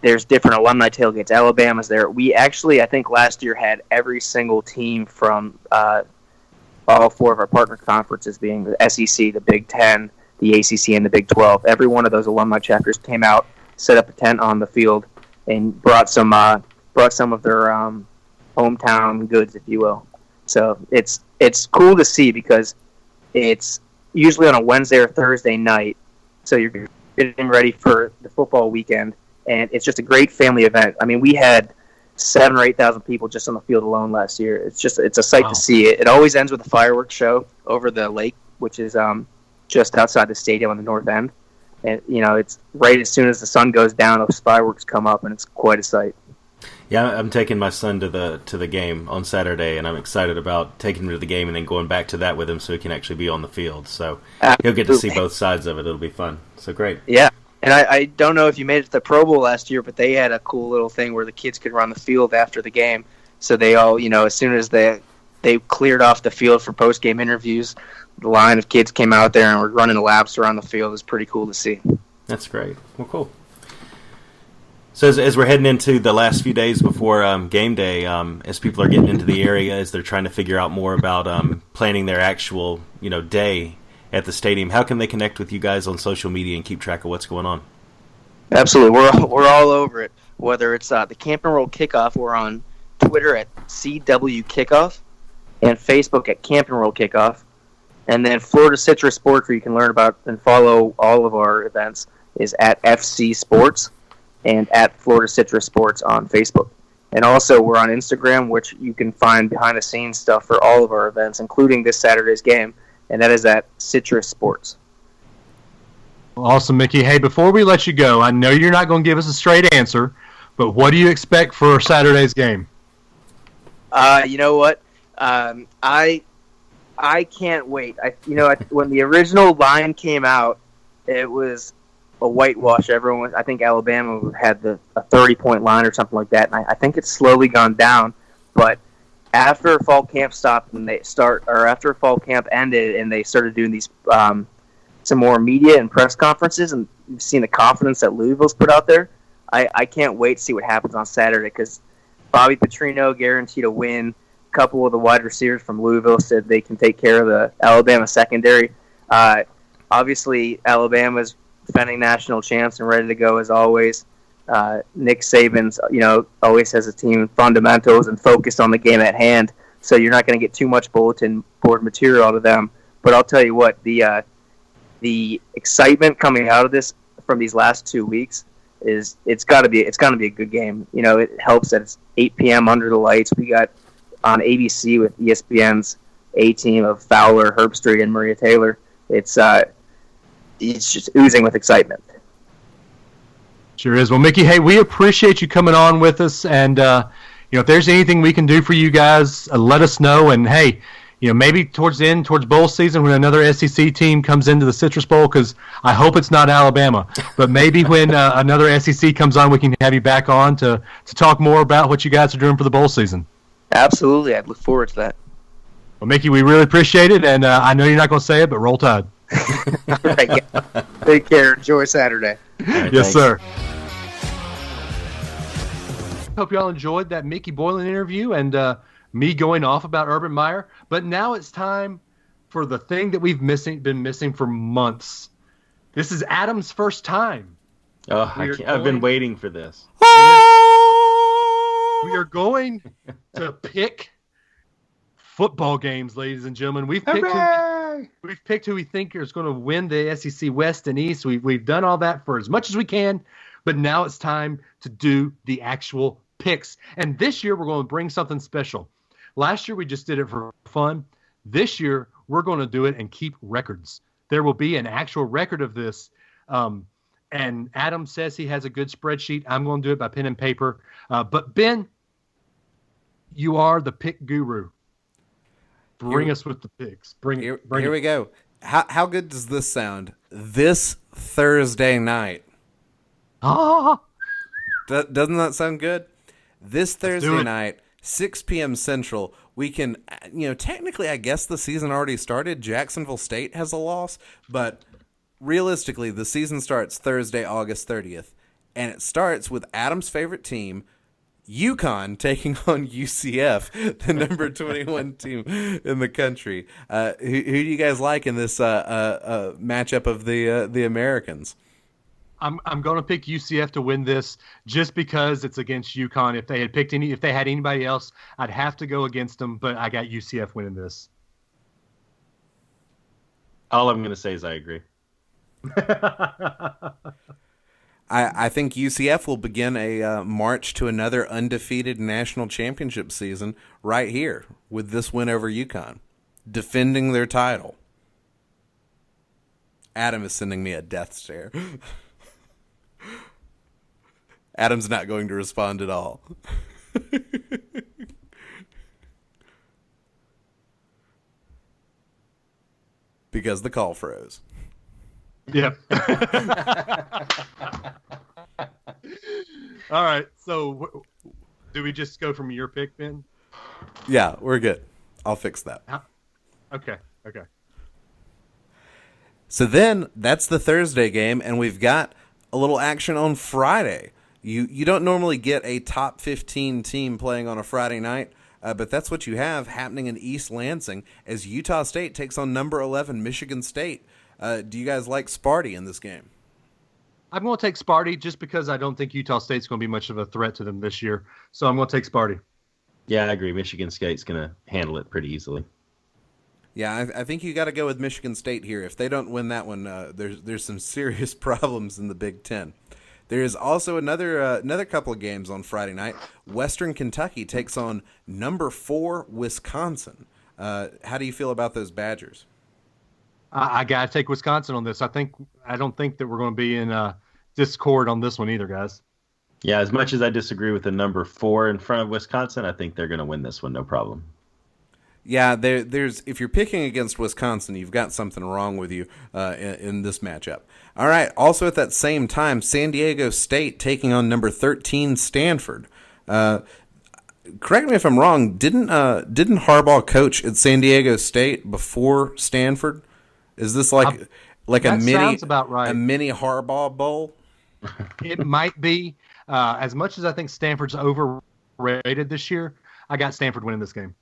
There's different alumni tailgates. Alabama's there. We actually, I think last year, had every single team from all four of our partner conferences, being the SEC, the Big Ten, the ACC, and the Big 12. Every one of those alumni chapters came out, set up a tent on the field, and brought some of their hometown goods, if you will. So it's cool to see, because it's usually on a Wednesday or Thursday night, so you're getting ready for the football weekend, and it's just a great family event. I mean, we had 7,000 or 8,000 people just on the field alone last year. It's a sight to see. It always ends with a fireworks show over the lake, which is just outside the stadium on the north end. And it's right as soon as the sun goes down, those fireworks come up, and it's quite a sight. Yeah, I'm taking my son to the game on Saturday, and I'm excited about taking him to the game and then going back to that with him so he can actually be on the field. So He'll get to see both sides of it. It'll be fun. So great. Yeah, and I don't know if you made it to the Pro Bowl last year, but they had a cool little thing where the kids could run the field after the game. So they all, as soon as they cleared off the field for post-game interviews, the line of kids came out there and were running laps around the field. It was pretty cool to see. That's great. Well, cool. So as we're heading into the last few days before game day, as people are getting into the area, as they're trying to figure out more about planning their actual day at the stadium, how can they connect with you guys on social media and keep track of what's going on? Absolutely, we're all over it. Whether it's the Camp and Roll Kickoff, we're on Twitter at CW Kickoff and Facebook at Camp and Roll Kickoff, and then Florida Citrus Sports, where you can learn about and follow all of our events, is at FC Sports and at Florida Citrus Sports on Facebook. And also, we're on Instagram, which you can find behind-the-scenes stuff for all of our events, including this Saturday's game, and that is at Citrus Sports. Awesome, Mickey. Hey, before we let you go, I know you're not going to give us a straight answer, but what do you expect for Saturday's game? You know what? I can't wait. When the original line came out, it was a whitewash. I think Alabama had a 30-point line or something like that, and I think it's slowly gone down. But after fall camp stopped and after fall camp ended and they started doing these some more media and press conferences, and you've seen the confidence that Louisville's put out there, I can't wait to see what happens on Saturday, because Bobby Petrino guaranteed a win. A couple of the wide receivers from Louisville said they can take care of the Alabama secondary. Obviously, Alabama's defending national champs and ready to go as always. Nick Saban's, always has a team fundamentals and focused on the game at hand. So you're not going to get too much bulletin board material out of them. But I'll tell you what, the excitement coming out of this from these last 2 weeks is it's going to be a good game. You know, it helps that it's 8 p.m. under the lights. We got on ABC with ESPN's A team of Fowler, Herbstreit, and Maria Taylor. It's just oozing with excitement. Sure is. Well, Mickey, hey, we appreciate you coming on with us, and if there's anything we can do for you guys, let us know. And hey, maybe towards bowl season when another SEC team comes into the Citrus Bowl, because I hope it's not Alabama, but maybe when another SEC comes on, we can have you back on to talk more about what you guys are doing for the bowl season. Absolutely. I'd look forward to that. Well, Mickey, we really appreciate it, and I know you're not going to say it, but roll Tide. All right, take care. Enjoy Saturday. Right, yes, sir. Hope you all enjoyed that Mickey Boylan interview and me going off about Urban Meyer. But now it's time for the thing that we've been missing for months. This is Adam's first time. Oh, I've been waiting for this. We are going to pick football games, ladies and gentlemen. We've picked who we think is going to win the SEC West and East. We've done all that for as much as we can, but now it's time to do the actual picks. And this year we're going to bring something special. Last year we just did it for fun. This year we're going to do it and keep records. There will be an actual record of this. And Adam says he has a good spreadsheet. I'm going to do it by pen and paper. But Ben, you are the pick guru. Bring us with the picks. Here we go. How good does this sound? This Thursday night. Doesn't that sound good? This Thursday night, 6 p.m. Central, we can, technically, I guess the season already started. Jacksonville State has a loss, but realistically, the season starts Thursday, August 30th, and it starts with Adam's favorite team, UConn, taking on UCF, the number 21 team in the country. Who do you guys like in this matchup of the Americans? I'm going to pick UCF to win this just because it's against UConn. If they had anybody else, I'd have to go against them, but I got UCF winning this. All I'm going to say is I agree. I think UCF will begin a march to another undefeated national championship season right here with this win over UConn, defending their title. Adam is sending me a death stare. Adam's not going to respond at all. Because the call froze. Yep. All right. So, do we just go from your pick, Ben? Yeah, we're good. I'll fix that. Okay. So then, that's the Thursday game, and we've got a little action on Friday. You don't normally get a top 15 team playing on a Friday night, but that's what you have happening in East Lansing as Utah State takes on number 11 Michigan State. Do you guys like Sparty in this game? I'm going to take Sparty just because I don't think Utah State's going to be much of a threat to them this year. So I'm going to take Sparty. Yeah, I agree. Michigan State's going to handle it pretty easily. Yeah, I think you got to go with Michigan State here. If they don't win that one, there's some serious problems in the Big Ten. There is also another couple of games on Friday night. Western Kentucky takes on number 4 Wisconsin. How do you feel about those Badgers? I got to take Wisconsin on this. I don't think that we're going to be in discord on this one either, guys. Yeah, as much as I disagree with the number 4 in front of Wisconsin, I think they're going to win this one, no problem. Yeah, there's if you're picking against Wisconsin, you've got something wrong with you in this matchup. All right, also at that same time, San Diego State taking on number 13 Stanford. Correct me if I'm wrong. Didn't Harbaugh coach at San Diego State before Stanford? Is this like a mini? Sounds about right. A mini Harbaugh bowl? It might be. As much as I think Stanford's overrated this year, I got Stanford winning this game.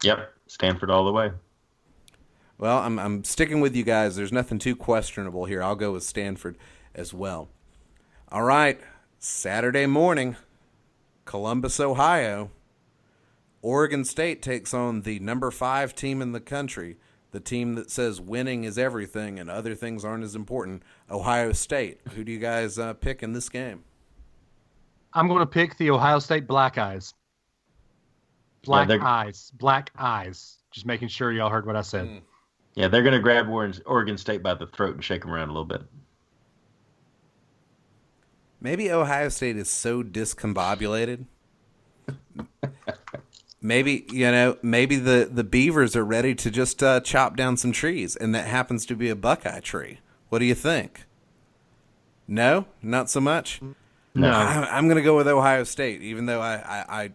Yep, Stanford all the way. Well, I'm sticking with you guys. There's nothing too questionable here. I'll go with Stanford as well. All right, Saturday morning, Columbus, Ohio. Oregon State takes on the number 5 team in the country, the team that says winning is everything and other things aren't as important, Ohio State. Who do you guys pick in this game? I'm going to pick the Ohio State Black Eyes. Black Eyes. Just making sure y'all heard what I said. Yeah, they're going to grab Oregon State by the throat and shake them around a little bit. Maybe Ohio State is so discombobulated. Maybe the Beavers are ready to just chop down some trees, and that happens to be a Buckeye tree. What do you think? No, not so much. No, I'm going to go with Ohio State, even though I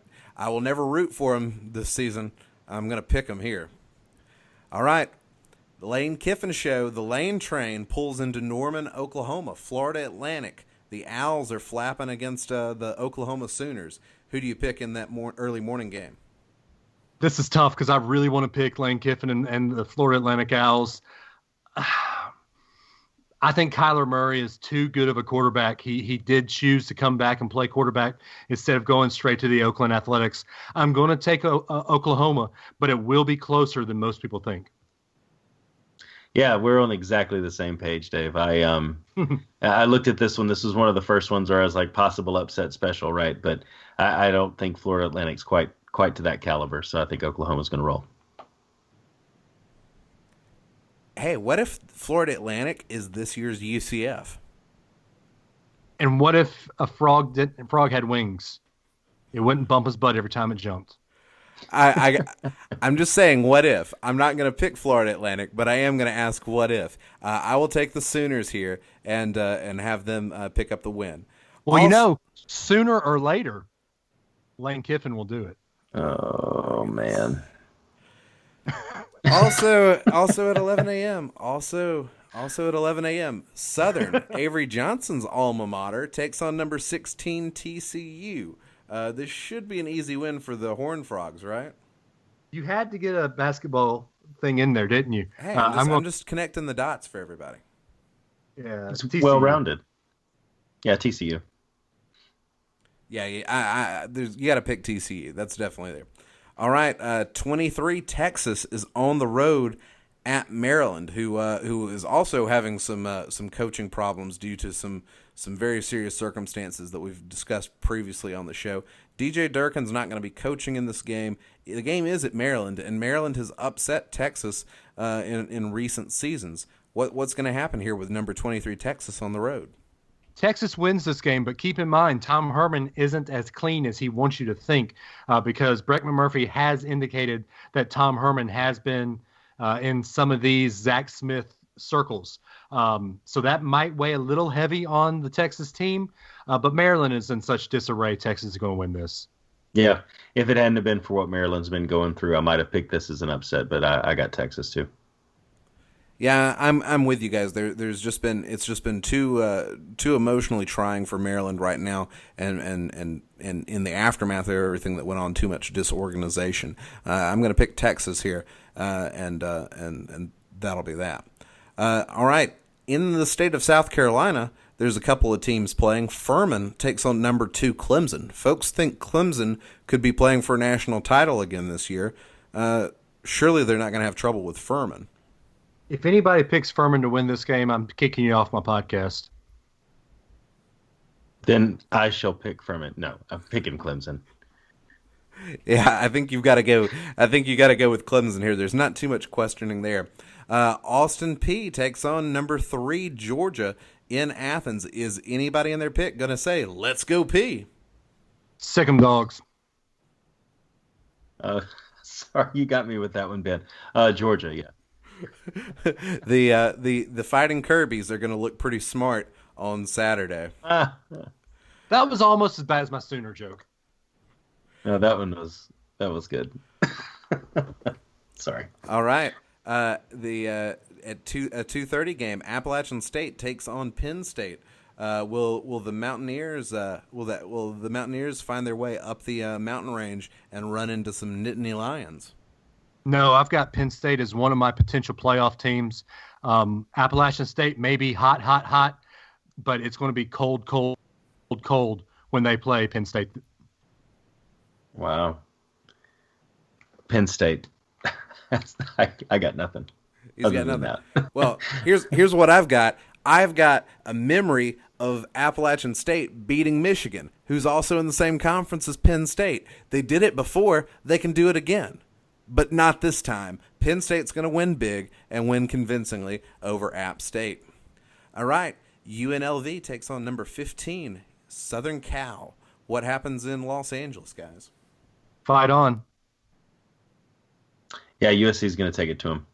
will never root for them this season. I'm going to pick them here. All right, the Lane Kiffin Show. The Lane train pulls into Norman, Oklahoma. Florida Atlantic. The Owls are flapping against the Oklahoma Sooners. Who do you pick in that early morning game? this is tough because I really want to pick Lane Kiffin and the Florida Atlantic Owls. I think Kyler Murray is too good of a quarterback. He did choose to come back and play quarterback instead of going straight to the Oakland Athletics. I'm going to take Oklahoma, but it will be closer than most people think. Yeah, we're on exactly the same page, Dave. I looked at this one. This was one of the first ones where I was like possible upset special, right? But I don't think Florida Atlantic's quite to that caliber, so I think Oklahoma's going to roll. Hey, what if Florida Atlantic is this year's UCF? And what if a frog had wings? It wouldn't bump his butt every time it jumped. I'm just saying, what if? I'm not going to pick Florida Atlantic, but I am going to ask what if. I will take the Sooners here and have them pick up the win. Well, sooner or later, Lane Kiffin will do it. Oh, man. Also at 11 a.m. Also at 11 a.m. Southern, Avery Johnson's alma mater, takes on number 16 TCU. This should be an easy win for the Horned Frogs, right? You had to get a basketball thing in there, didn't you? Hey, I'm just connecting the dots for everybody. Yeah, it's well-rounded. Yeah, TCU. Yeah, you got to pick TCU. That's definitely there. All right, 23 Texas is on the road at Maryland, who is also having some coaching problems due to some very serious circumstances that we've discussed previously on the show. DJ Durkin's not going to be coaching in this game. The game is at Maryland, and Maryland has upset Texas in recent seasons. What's going to happen here with number 23 Texas on the road? Texas wins this game, but keep in mind, Tom Herman isn't as clean as he wants you to think because Brett McMurphy has indicated that Tom Herman has been in some of these Zach Smith circles. So that might weigh a little heavy on the Texas team, but Maryland is in such disarray. Texas is going to win this. Yeah, if it hadn't have been for what Maryland's been going through, I might have picked this as an upset, but I got Texas too. Yeah, I'm with you guys. It's just been too emotionally trying for Maryland right now, and in the aftermath of everything that went on, too much disorganization. I'm going to pick Texas here, and that'll be that. All right, in the state of South Carolina, there's a couple of teams playing. Furman takes on number 2 Clemson. Folks think Clemson could be playing for a national title again this year. Surely they're not going to have trouble with Furman. If anybody picks Furman to win this game, I'm kicking you off my podcast. Then I shall pick Furman. No, I'm picking Clemson. Yeah, I think you got to go with Clemson here. There's not too much questioning there. Austin Peay takes on number 3 Georgia in Athens. Is anybody in their pick going to say, "Let's go Peay"? Sick 'em dogs. Sorry, you got me with that one, Ben. Georgia, yeah. The Fighting Kirby's are going to look pretty smart on Saturday. That was almost as bad as my Sooner joke. No, that was good. Sorry. All right. At 2:30 game, Appalachian State takes on Penn State. Will the Mountaineers find their way up the mountain range and run into some Nittany Lions? No, I've got Penn State as one of my potential playoff teams. Appalachian State may be hot, but it's going to be cold when they play Penn State. Wow. Penn State. I got nothing. He's other got than nothing. that. Well, here's what I've got. I've got a memory of Appalachian State beating Michigan, who's also in the same conference as Penn State. They did it before. They can do it again. But not this time. Penn State's going to win big and win convincingly over App State. All right, UNLV takes on number 15, Southern Cal. What happens in Los Angeles, guys? Fight on. Yeah, USC is going to take it to him,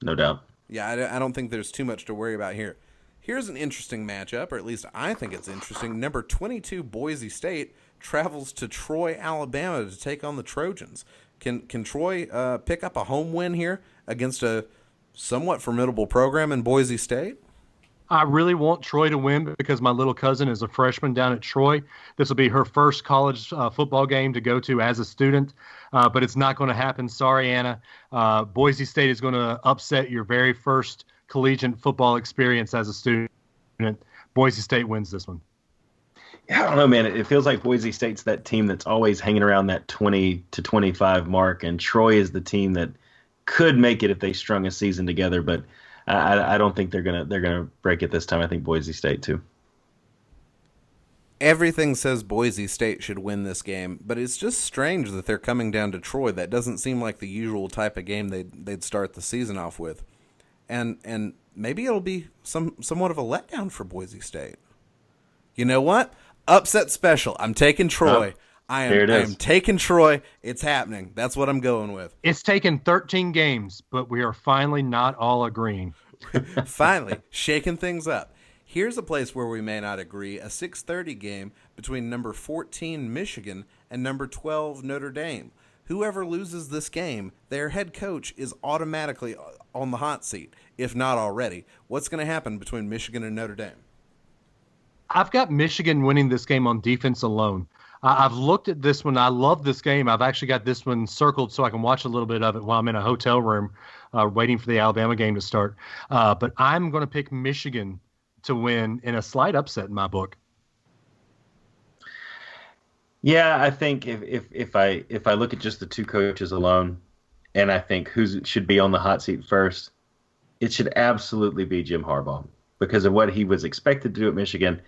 no doubt. Yeah, I don't think there's too much to worry about here. Here's an interesting matchup, or at least I think it's interesting. Number 22, Boise State, travels to Troy, Alabama to take on the Trojans. Can Troy pick up a home win here against a somewhat formidable program in Boise State? I really want Troy to win because my little cousin is a freshman down at Troy. This will be her first college football game to go to as a student, but it's not going to happen. Sorry, Anna. Boise State is going to upset your very first collegiate football experience as a student. Boise State wins this one. Yeah, I don't know, man. It feels like Boise State's that team that's always hanging around that 20 to 25 mark, and Troy is the team that could make it if they strung a season together, but I don't think they're gonna break it this time. I think Boise State too. Everything says Boise State should win this game, but it's just strange that they're coming down to Troy. That doesn't seem like the usual type of game they'd start the season off with, and maybe it'll be somewhat of a letdown for Boise State. You know what? Upset special. I'm taking Troy. I am taking Troy. It's happening. That's what I'm going with. It's taken 13 games, but we are finally not all agreeing. Finally, shaking things up. Here's a place where we may not agree, a 6:30 game between number 14 Michigan and number 12 Notre Dame. Whoever loses this game, their head coach is automatically on the hot seat, if not already. What's going to happen between Michigan and Notre Dame? I've got Michigan winning this game on defense alone. I've looked at this one. I love this game. I've actually got this one circled so I can watch a little bit of it while I'm in a hotel room waiting for the Alabama game to start. But I'm going to pick Michigan to win in a slight upset in my book. Yeah, I think if I look at just the two coaches alone, and I think who should be on the hot seat first, it should absolutely be Jim Harbaugh because of what he was expected to do at Michigan.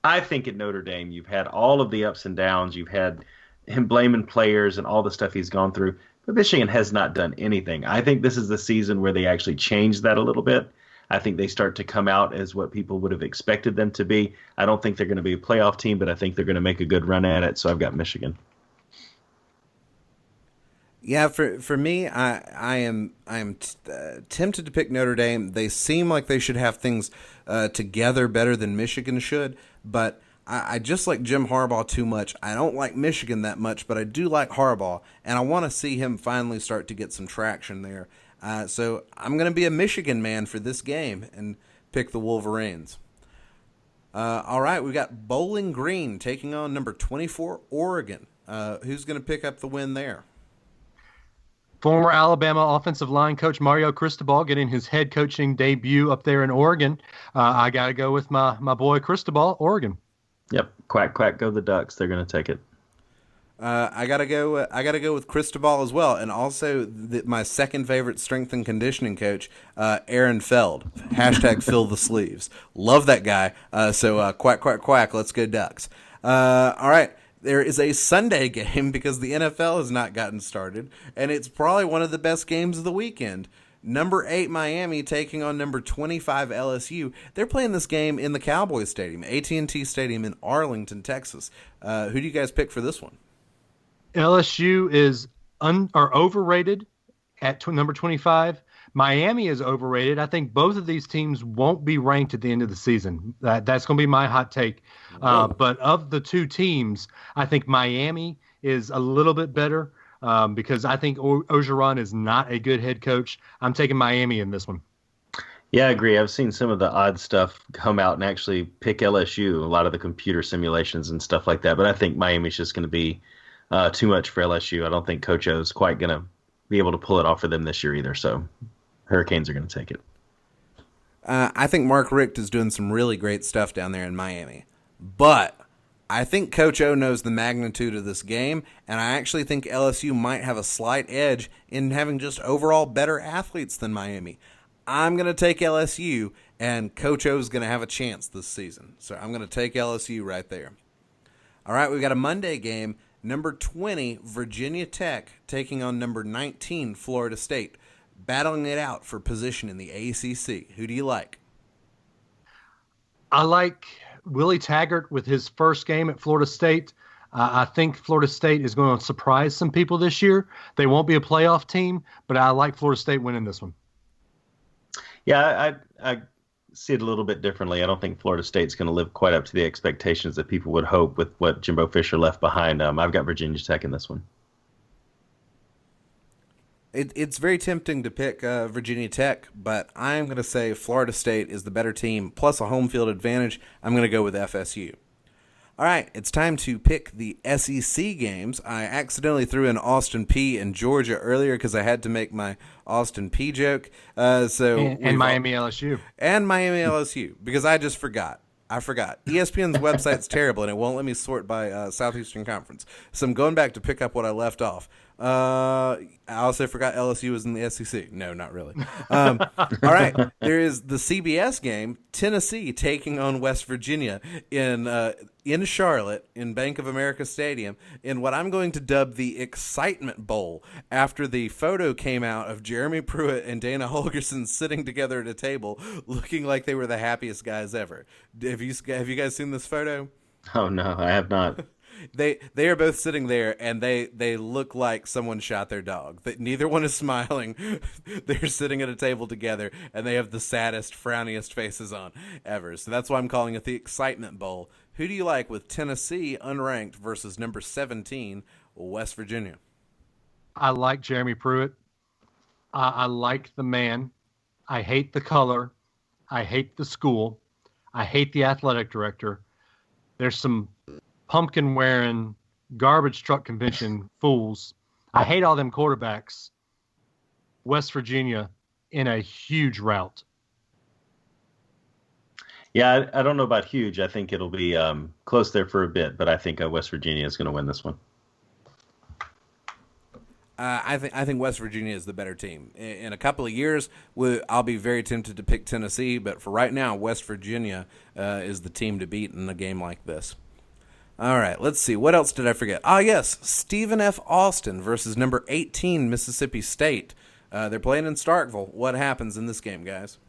I think at Notre Dame, you've had all of the ups and downs. You've had him blaming players and all the stuff he's gone through. But Michigan has not done anything. I think this is the season where they actually change that a little bit. I think they start to come out as what people would have expected them to be. I don't think they're going to be a playoff team, but I think they're going to make a good run at it. So I've got Michigan. Yeah, for me, I am tempted to pick Notre Dame. They seem like they should have things together better than Michigan should, but I just like Jim Harbaugh too much. I don't like Michigan that much, but I do like Harbaugh, and I want to see him finally start to get some traction there. So I'm going to be a Michigan man for this game and pick the Wolverines. All right, we've got Bowling Green taking on number 24 Oregon. Who's going to pick up the win there? Former Alabama offensive line coach Mario Cristobal getting his head coaching debut up there in Oregon. I got to go with my boy Cristobal, Oregon. Yep, quack quack, go the Ducks. They're going to take it. I gotta go with Cristobal as well, and also my second favorite strength and conditioning coach, Aaron Feld. # fill the sleeves. Love that guy. So quack quack quack. Let's go Ducks. All right. There is a Sunday game because the NFL has not gotten started, and it's probably one of the best games of the weekend. Number 8 Miami taking on number 25 LSU. They're playing this game in the Cowboys Stadium, AT&T Stadium in Arlington, Texas. Who do you guys pick for this one? LSU is overrated at number 25. Miami is overrated. I think both of these teams won't be ranked at the end of the season. That's going to be my hot take. But of the two teams, I think Miami is a little bit better because I think Orgeron is not a good head coach. I'm taking Miami in this one. Yeah, I agree. I've seen some of the odd stuff come out and actually pick LSU, a lot of the computer simulations and stuff like that. But I think Miami's just going to be too much for LSU. I don't think Coach O is quite going to be able to pull it off for them this year either. So Hurricanes are going to take it. I think Mark Richt is doing some really great stuff down there in Miami. But I think Coach O knows the magnitude of this game, and I actually think LSU might have a slight edge in having just overall better athletes than Miami. I'm going to take LSU, and Coach O's going to have a chance this season. So I'm going to take LSU right there. All right, we've got a Monday game. Number 20, Virginia Tech, taking on number 19, Florida State, battling it out for position in the ACC. Who do you like? I like Willie Taggart with his first game at Florida State. I think Florida State is going to surprise some people this year. They won't be a playoff team, but I like Florida State winning this one. Yeah, I see it a little bit differently. I don't think Florida State's going to live quite up to the expectations that people would hope with what Jimbo Fisher left behind. I've got Virginia Tech in this one. It's very tempting to pick Virginia Tech, but I'm going to say Florida State is the better team, plus a home field advantage. I'm going to go with FSU. All right, it's time to pick the SEC games. I accidentally threw in Austin Peay and Georgia earlier because I had to make my Austin Peay joke. And Miami LSU. And Miami LSU, because I just forgot. I forgot. ESPN's website's terrible, and it won't let me sort by Southeastern Conference. So I'm going back to pick up what I left off. I also forgot LSU was in the SEC. No, not really. All right. There is the CBS game, Tennessee taking on West Virginia in Charlotte in Bank of America Stadium in what I'm going to dub the Excitement Bowl after the photo came out of Jeremy Pruitt and Dana Holgerson sitting together at a table looking like they were the happiest guys ever. Have you guys seen this photo? Oh, no, I have not. They are both sitting there, and they look like someone shot their dog. Neither one is smiling. They're sitting at a table together, and they have the saddest, frowniest faces on ever. So that's why I'm calling it the Excitement Bowl. Who do you like with Tennessee unranked versus number 17, West Virginia? I like Jeremy Pruitt. I like the man. I hate the color. I hate the school. I hate the athletic director. There's some pumpkin-wearing, garbage truck convention fools. I hate all them quarterbacks. West Virginia in a huge rout. Yeah, I don't know about huge. I think it'll be close there for a bit, but I think West Virginia is going to win this one. I think West Virginia is the better team. In a couple of years, I'll be very tempted to pick Tennessee, but for right now, West Virginia is the team to beat in a game like this. All right, let's see. What else did I forget? Yes, Stephen F. Austin versus number 18, Mississippi State. They're playing in Starkville. What happens in this game, guys?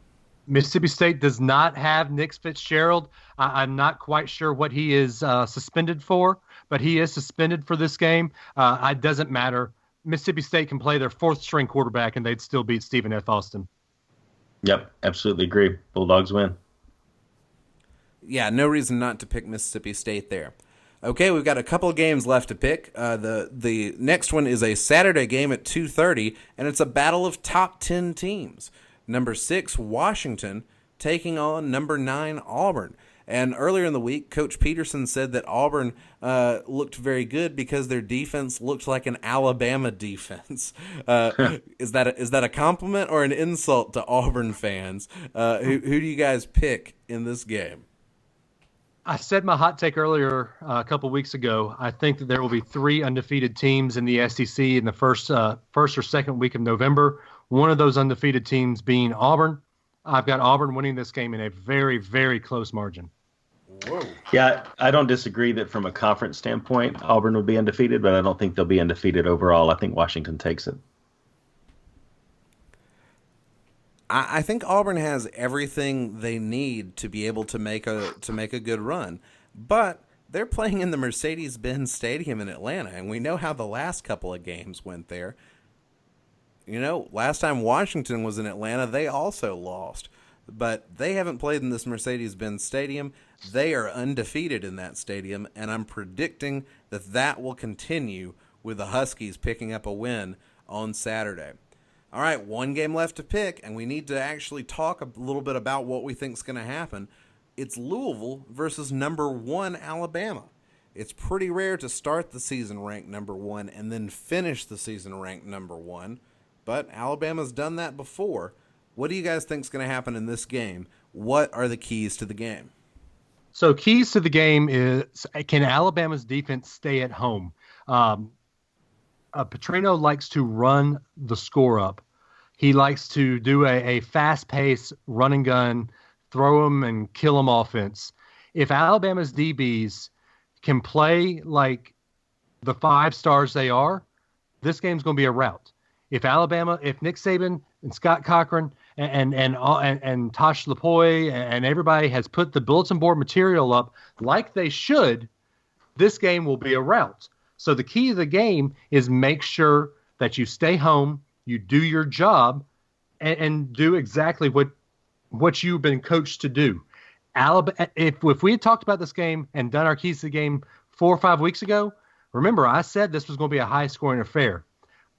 Mississippi State does not have Nick Fitzgerald. I'm not quite sure what he is suspended for, but he is suspended for this game. It doesn't matter. Mississippi State can play their fourth-string quarterback, and they'd still beat Stephen F. Austin. Yep, absolutely agree. Bulldogs win. Yeah, no reason not to pick Mississippi State there. Okay, we've got a couple of games left to pick. The next one is a Saturday game at 2:30, and it's a battle of top 10 teams. Number 6, Washington, taking on number 9, Auburn. And earlier in the week, Coach Peterson said that Auburn looked very good because their defense looked like an Alabama defense. Is that a compliment or an insult to Auburn fans? Who do you guys pick in this game? I said my hot take earlier a couple weeks ago. I think that there will be 3 undefeated teams in the SEC in the first or second week of November. One of those undefeated teams being Auburn. I've got Auburn winning this game in a very, very close margin. Whoa. Yeah, I don't disagree that from a conference standpoint, Auburn would be undefeated, but I don't think they'll be undefeated overall. I think Washington takes it. I think Auburn has everything they need to be able to make a good run, but they're playing in the Mercedes-Benz Stadium in Atlanta, and we know how the last couple of games went there. You know, last time Washington was in Atlanta, they also lost, but they haven't played in this Mercedes-Benz Stadium. They are undefeated in that stadium, and I'm predicting that will continue with the Huskies picking up a win on Saturday. All right, one game left to pick, and we need to actually talk a little bit about what we think is going to happen. It's Louisville versus number 1 Alabama. It's pretty rare to start the season ranked number 1 and then finish the season ranked number 1, but Alabama's done that before. What do you guys think is going to happen in this game? What are the keys to the game? So keys to the game is, can Alabama's defense stay at home? Petrino likes to run the score up. He likes to do a fast-paced run and gun, throw them and kill them offense. If Alabama's DBs can play like the 5 stars they are, this game's going to be a rout. If Nick Saban and Scott Cochran and Tosh Lapoy and everybody has put the bulletin board material up like they should, this game will be a rout. So the key to the game is make sure that you stay home, you do your job, and do exactly what you've been coached to do. Alabama, if we had talked about this game and done our keys to the game 4 or 5 weeks ago, remember I said this was going to be a high-scoring affair.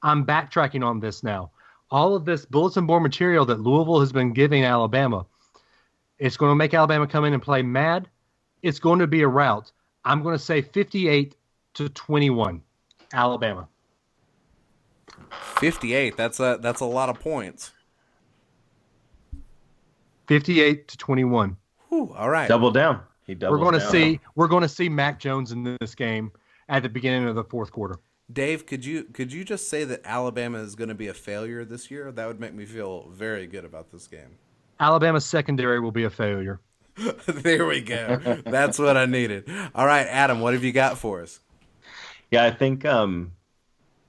I'm backtracking on this now. All of this bulletin board material that Louisville has been giving Alabama, it's going to make Alabama come in and play mad. It's going to be a rout. I'm going to say 58-21, Alabama. 58. That's a lot of points. 58-21. Whew, all right. Double down. We're going to see Mac Jones in this game at the beginning of the fourth quarter. Dave, could you just say that Alabama is going to be a failure this year? That would make me feel very good about this game. Alabama's secondary will be a failure. There we go. That's what I needed. All right, Adam, what have you got for us? Yeah, I think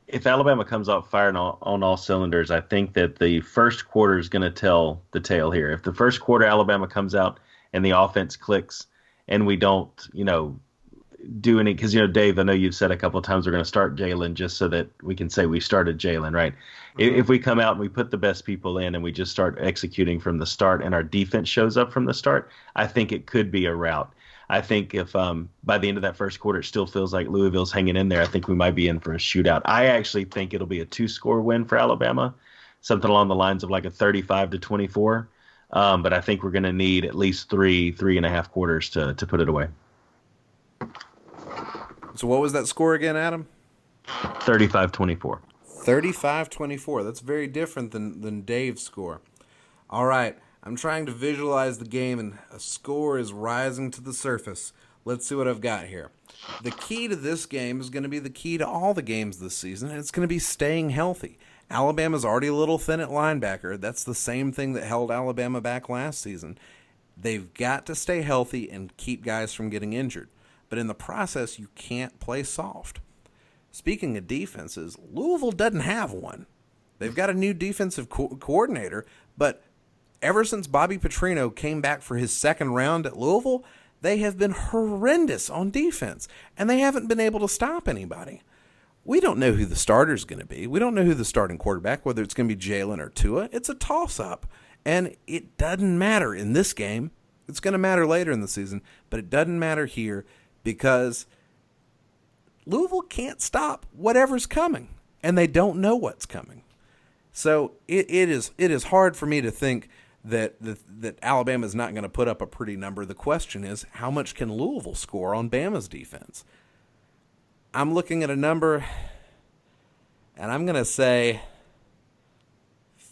if Alabama comes out firing on all cylinders, I think that the first quarter is going to tell the tale here. If the first quarter Alabama comes out and the offense clicks and we don't, do any, because Dave, I know you've said a couple of times we're going to start Jalen just so that we can say we started Jalen, right? Mm-hmm. If we come out and we put the best people in and we just start executing from the start and our defense shows up from the start, I think it could be a rout. I think if by the end of that first quarter it still feels like Louisville's hanging in there, I think we might be in for a shootout. I actually think it'll be a 2-score win for Alabama, something along the lines of like a 35-24. But I think we're going to need at least 3.5 quarters to put it away. So what was that score again, Adam? 35-24. 35-24. That's very different than Dave's score. All right. I'm trying to visualize the game, and a score is rising to the surface. Let's see what I've got here. The key to this game is going to be the key to all the games this season, and it's going to be staying healthy. Alabama's already a little thin at linebacker. That's the same thing that held Alabama back last season. They've got to stay healthy and keep guys from getting injured. But in the process, you can't play soft. Speaking of defenses, Louisville doesn't have one. They've got a new defensive coordinator, but ever since Bobby Petrino came back for his second round at Louisville, they have been horrendous on defense, and they haven't been able to stop anybody. We don't know who the starter's going to be. We don't know who the starting quarterback, whether it's going to be Jalen or Tua. It's a toss-up, and it doesn't matter in this game. It's going to matter later in the season, but it doesn't matter here because Louisville can't stop whatever's coming, and they don't know what's coming. So it is hard for me to think that Alabama's not going to put up a pretty number. The question is, how much can Louisville score on Bama's defense? I'm looking at a number, and I'm going to say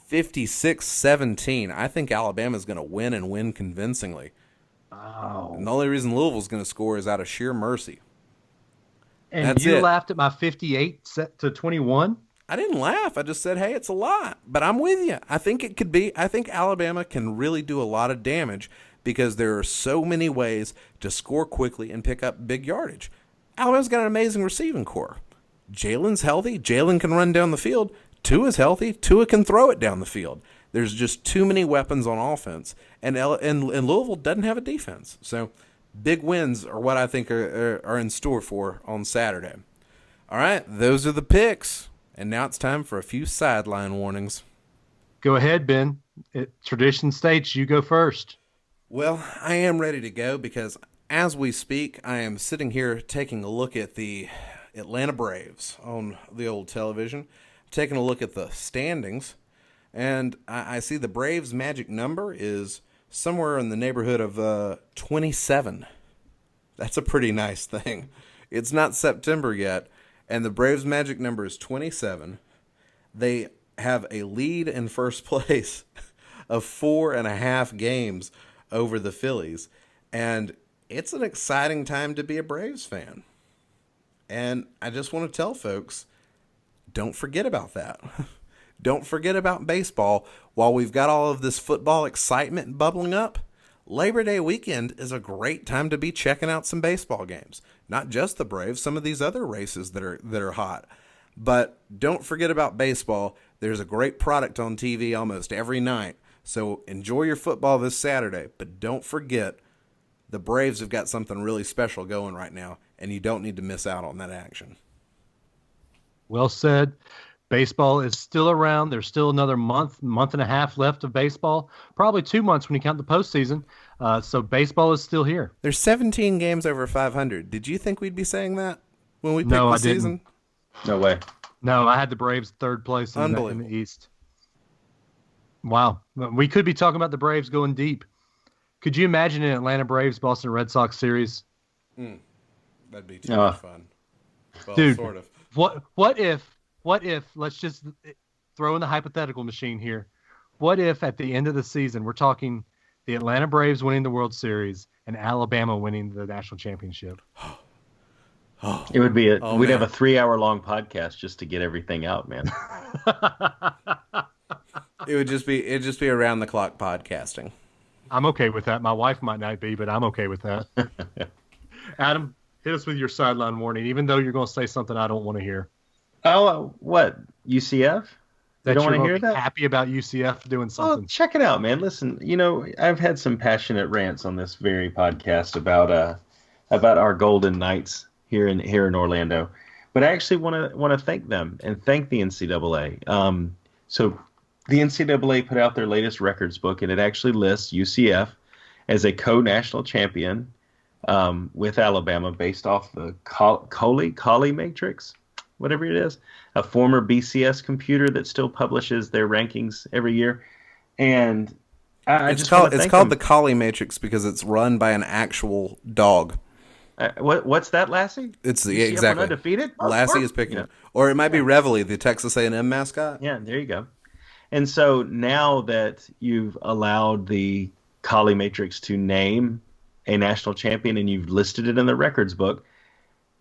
56-17. I think Alabama's going to win and win convincingly. Wow. And the only reason Louisville's going to score is out of sheer mercy. And that's you it. Laughed at my 58-21? I didn't laugh. I just said, hey, it's a lot. But I'm with you. I think it could be. I think Alabama can really do a lot of damage because there are so many ways to score quickly and pick up big yardage. Alabama's got an amazing receiving core. Jalen's healthy. Jalen can run down the field. Tua's healthy. Tua can throw it down the field. There's just too many weapons on offense. And Louisville doesn't have a defense. So big wins are what I think are in store for on Saturday. All right, those are the picks. And now it's time for a few sideline warnings. Go ahead, Ben. Tradition states you go first. Well, I am ready to go because as we speak, I am sitting here taking a look at the Atlanta Braves on the old television, taking a look at the standings, and I see the Braves' magic number is somewhere in the neighborhood of 27. That's a pretty nice thing. It's not September yet, and the Braves' magic number is 27. They have a lead in first place of 4.5 games over the Phillies, and it's an exciting time to be a Braves fan. And I just want to tell folks, don't forget about that. don't forget about baseball. While we've got all of this football excitement bubbling up, Labor Day weekend is a great time to be checking out some baseball games. Not just the Braves, some of these other races that are hot. But don't forget about baseball. There's a great product on TV almost every night. So enjoy your football this Saturday, but don't forget the Braves have got something really special going right now, and you don't need to miss out on that action. Well said. Baseball is still around. There's still another month and a half left of baseball. Probably 2 months when you count the postseason. So baseball is still here. There's 17 games over 500. Did you think we'd be saying that when we picked No, the I didn't. season? No way. No, I had the Braves third place in the East. Wow. We could be talking about the Braves going deep. Could you imagine an Atlanta Braves Boston Red Sox series? That'd be too much fun. Well, dude, sort of. What if, let's just throw in the hypothetical machine here. What if at the end of the season, we're talking the Atlanta Braves winning the World Series and Alabama winning the national championship? It would be we'd have a 3-hour-long podcast just to get everything out, man. It'd just be around the clock podcasting. I'm okay with that. My wife might not be, but I'm okay with that. Adam, hit us with your sideline warning, even though you're going to say something I don't want to hear. Oh, what? UCF? You don't want to hear that? Happy about UCF doing something. Well, check it out, man. Listen, I've had some passionate rants on this very podcast about our Golden Knights here in Orlando, but I actually want to thank them and thank the NCAA. So the NCAA put out their latest records book, and it actually lists UCF as a co-national champion with Alabama based off the Collie matrix, whatever it is, a former BCS computer that still publishes their rankings every year. And it's called the Collie matrix because it's run by an actual dog. What's that, Lassie? It's UCF exactly undefeated. Lassie is picking it, or it might be Reveille, the Texas A&M mascot. Yeah, there you go. And so now that you've allowed the Collie Matrix to name a national champion and you've listed it in the records book,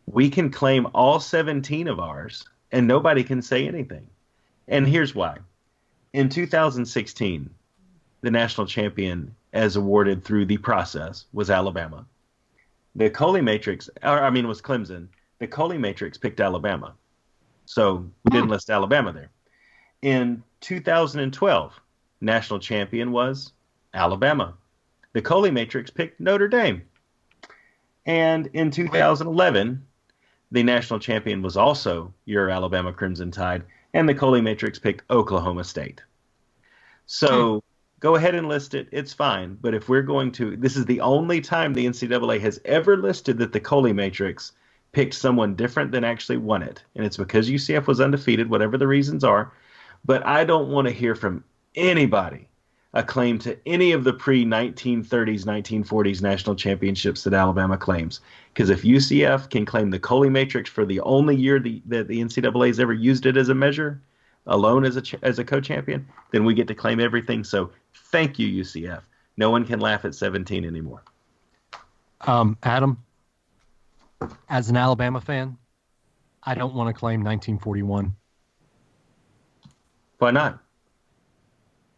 we can claim all 17 of ours and nobody can say anything. And here's why. In 2016, the national champion, as awarded through the process, was Alabama. The Collie Matrix, was Clemson. The Collie Matrix picked Alabama. So we didn't list Alabama there. In 2012, national champion was Alabama. The Collie Matrix picked Notre Dame. And in 2011, the national champion was also your Alabama Crimson Tide, and the Collie Matrix picked Oklahoma State. So go ahead and list it. It's fine. But if we're going to, this is the only time the NCAA has ever listed that the Collie Matrix picked someone different than actually won it. And it's because UCF was undefeated, whatever the reasons are. But I don't want to hear from anybody a claim to any of the pre-1930s, 1940s national championships that Alabama claims. Because if UCF can claim the Collie Matrix for the only year that the NCAA has ever used it as a measure, alone as a co-champion, then we get to claim everything. So thank you, UCF. No one can laugh at 17 anymore. Adam, as an Alabama fan, I don't want to claim 1941. Why not?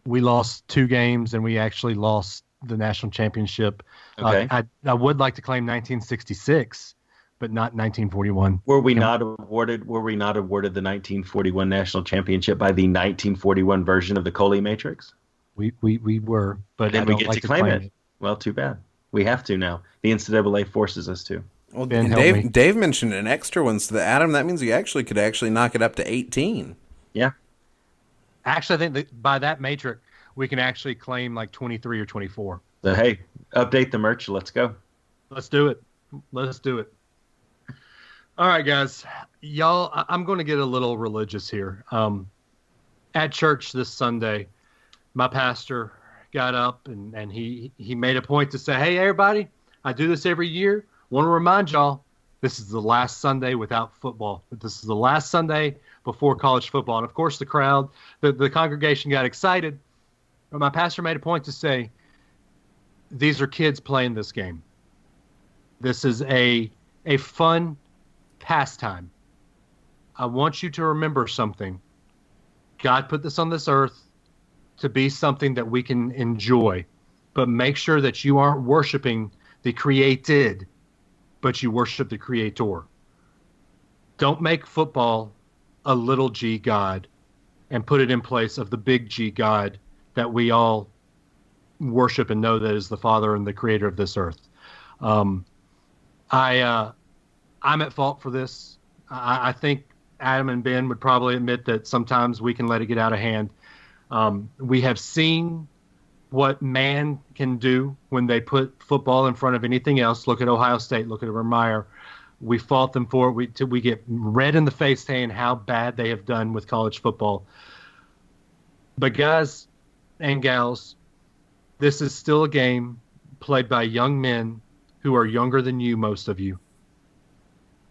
We lost 2 games, and we actually lost the national championship. Okay. I would like to claim 1966, but not 1941. Were we not awarded the 1941 national championship by the 1941 version of the Collie Matrix? We were, but then I we don't get like to claim it. Well, too bad. We have to now. The NCAA forces us to. Well, Ben, help me. Dave mentioned an extra one, so Adam, that means you could actually knock it up to 18. Yeah. Actually, I think that by that matrix, we can actually claim like 23 or 24. So, hey, update the merch. Let's go. Let's do it. All right, guys. Y'all, I'm going to get a little religious here. At church this Sunday, my pastor got up and he made a point to say, hey, everybody, I do this every year. Want to remind y'all, this is the last Sunday without football. This is the last Sunday before college football. And, of course, the crowd, the congregation got excited. But my pastor made a point to say, these are kids playing this game. This is a fun pastime. I want you to remember something. God put this on this earth to be something that we can enjoy, but make sure that you aren't worshiping the created, but you worship the creator. Don't make football a little g God and put it in place of the big G God that we all worship and know that is the Father and the creator of this earth. I'm at fault for this. I think Adam and Ben would probably admit that sometimes we can let it get out of hand. We have seen what man can do when they put football in front of anything else. Look at Ohio State. Look at Urban Meyer. We fought them for it. We get red in the face saying how bad they have done with college football. But guys and gals, this is still a game played by young men who are younger than you, most of you.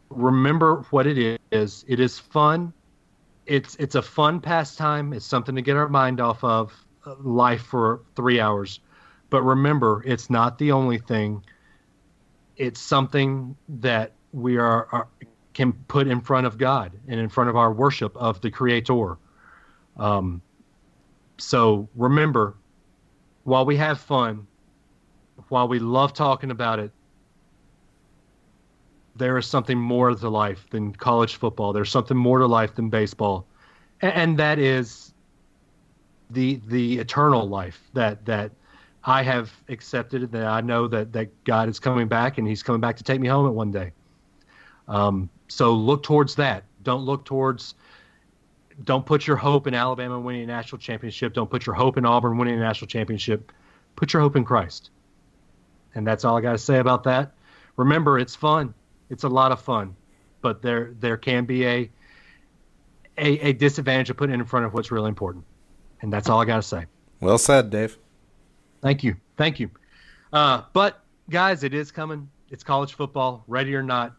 Remember what it is. It is fun. It's a fun pastime. It's something to get our mind off of life for 3 hours. But remember, it's not the only thing. It's something that we can put in front of God and in front of our worship of the Creator. So remember, while we have fun, while we love talking about it, there is something more to life than college football. There's something more to life than baseball. And that is the eternal life that I have accepted, that I know that God is coming back, and he's coming back to take me home at one day. So look towards that. Don't put your hope in Alabama winning a national championship. Don't put your hope in Auburn winning a national championship. Put your hope in Christ. And that's all I got to say about that. Remember, it's fun. It's a lot of fun, but there can be a disadvantage of putting it in front of what's really important. And that's all I got to say. Well said, Dave. Thank you. But guys, it is coming. It's college football, ready or not.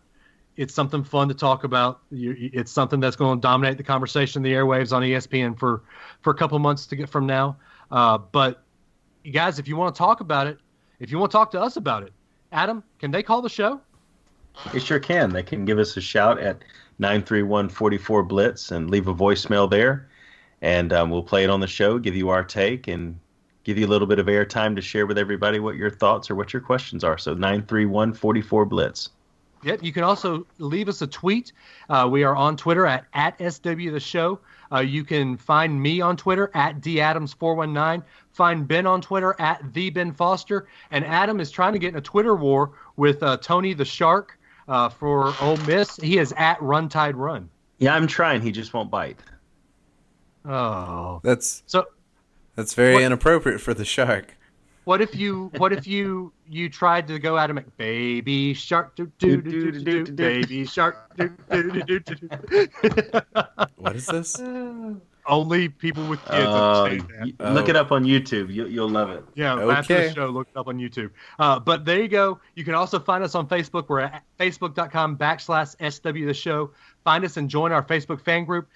It's something fun to talk about. It's something that's going to dominate the conversation, the airwaves on ESPN for a couple months to get from now. But you guys, if you want to talk about it, if you want to talk to us about it, Adam, can they call the show? They sure can. They can give us a shout at 931-44-BLITZ and leave a voicemail there. And we'll play it on the show, give you our take, and give you a little bit of airtime to share with everybody what your thoughts or what your questions are. So 931-44-BLITZ. Yep. You can also leave us a tweet. We are on Twitter at SW The Show. You can find me on Twitter at DAdams419. Find Ben on Twitter at TheBenFoster. And Adam is trying to get in a Twitter war with Tony the Shark for Ole Miss. He is at Run Tide Run. Yeah, I'm trying. He just won't bite. Oh. That's very inappropriate for the Shark. What if you tried to go at him at baby shark do do do do do baby shark do do do do. What is this? Only people with kids understand that. Look it up on YouTube. You'll love it. Yeah, after the show, look it up on YouTube. But there you go. You can also find us on Facebook. We're at facebook.com/SW The Show. Find us and join our Facebook fan group,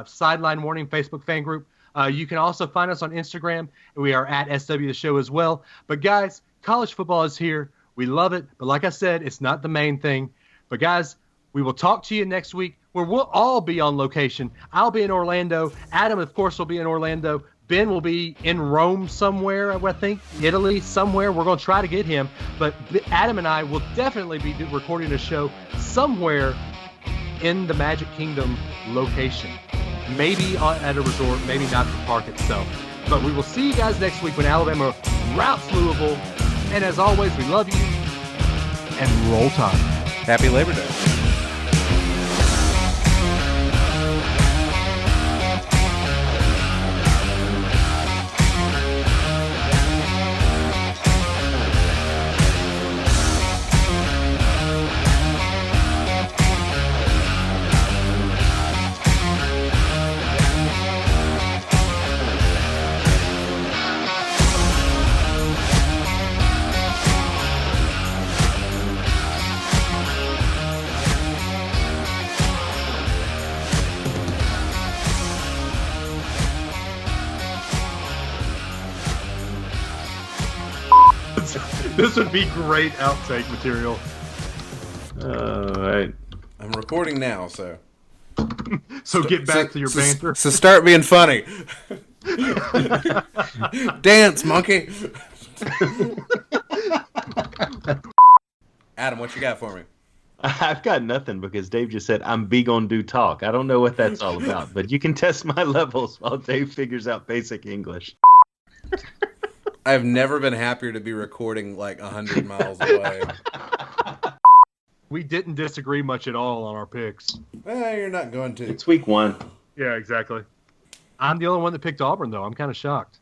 Sideline Warning Facebook fan group. You can also find us on Instagram. We are at SW The Show as well. But guys, college football is here. We love it. But like I said, it's not the main thing. But guys, we will talk to you next week where we'll all be on location. I'll be in Orlando. Adam, of course, will be in Orlando. Ben will be in Rome somewhere, I think, Italy somewhere. We're going to try to get him. But Adam and I will definitely be recording a show somewhere in the Magic Kingdom location. Maybe at a resort, maybe not the park itself. But we will see you guys next week when Alabama routs Louisville. And as always, we love you. And roll tide. Happy Labor Day. This would be great outtake material. All right. I'm recording now, so. So get back to your banter. So start being funny. Dance, monkey. Adam, what you got for me? I've got nothing because Dave just said, I'm big on do talk. I don't know what that's all about, but you can test my levels while Dave figures out basic English. I've never been happier to be recording like 100 miles away. We didn't disagree much at all on our picks. You're not going to. It's week 1. Yeah, exactly. I'm the only one that picked Auburn, though. I'm kind of shocked.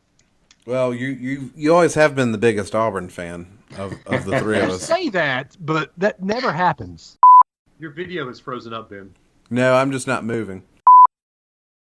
Well, you always have been the biggest Auburn fan of the three of You us. say that, but that never happens. Your video is frozen up, Ben. No, I'm just not moving.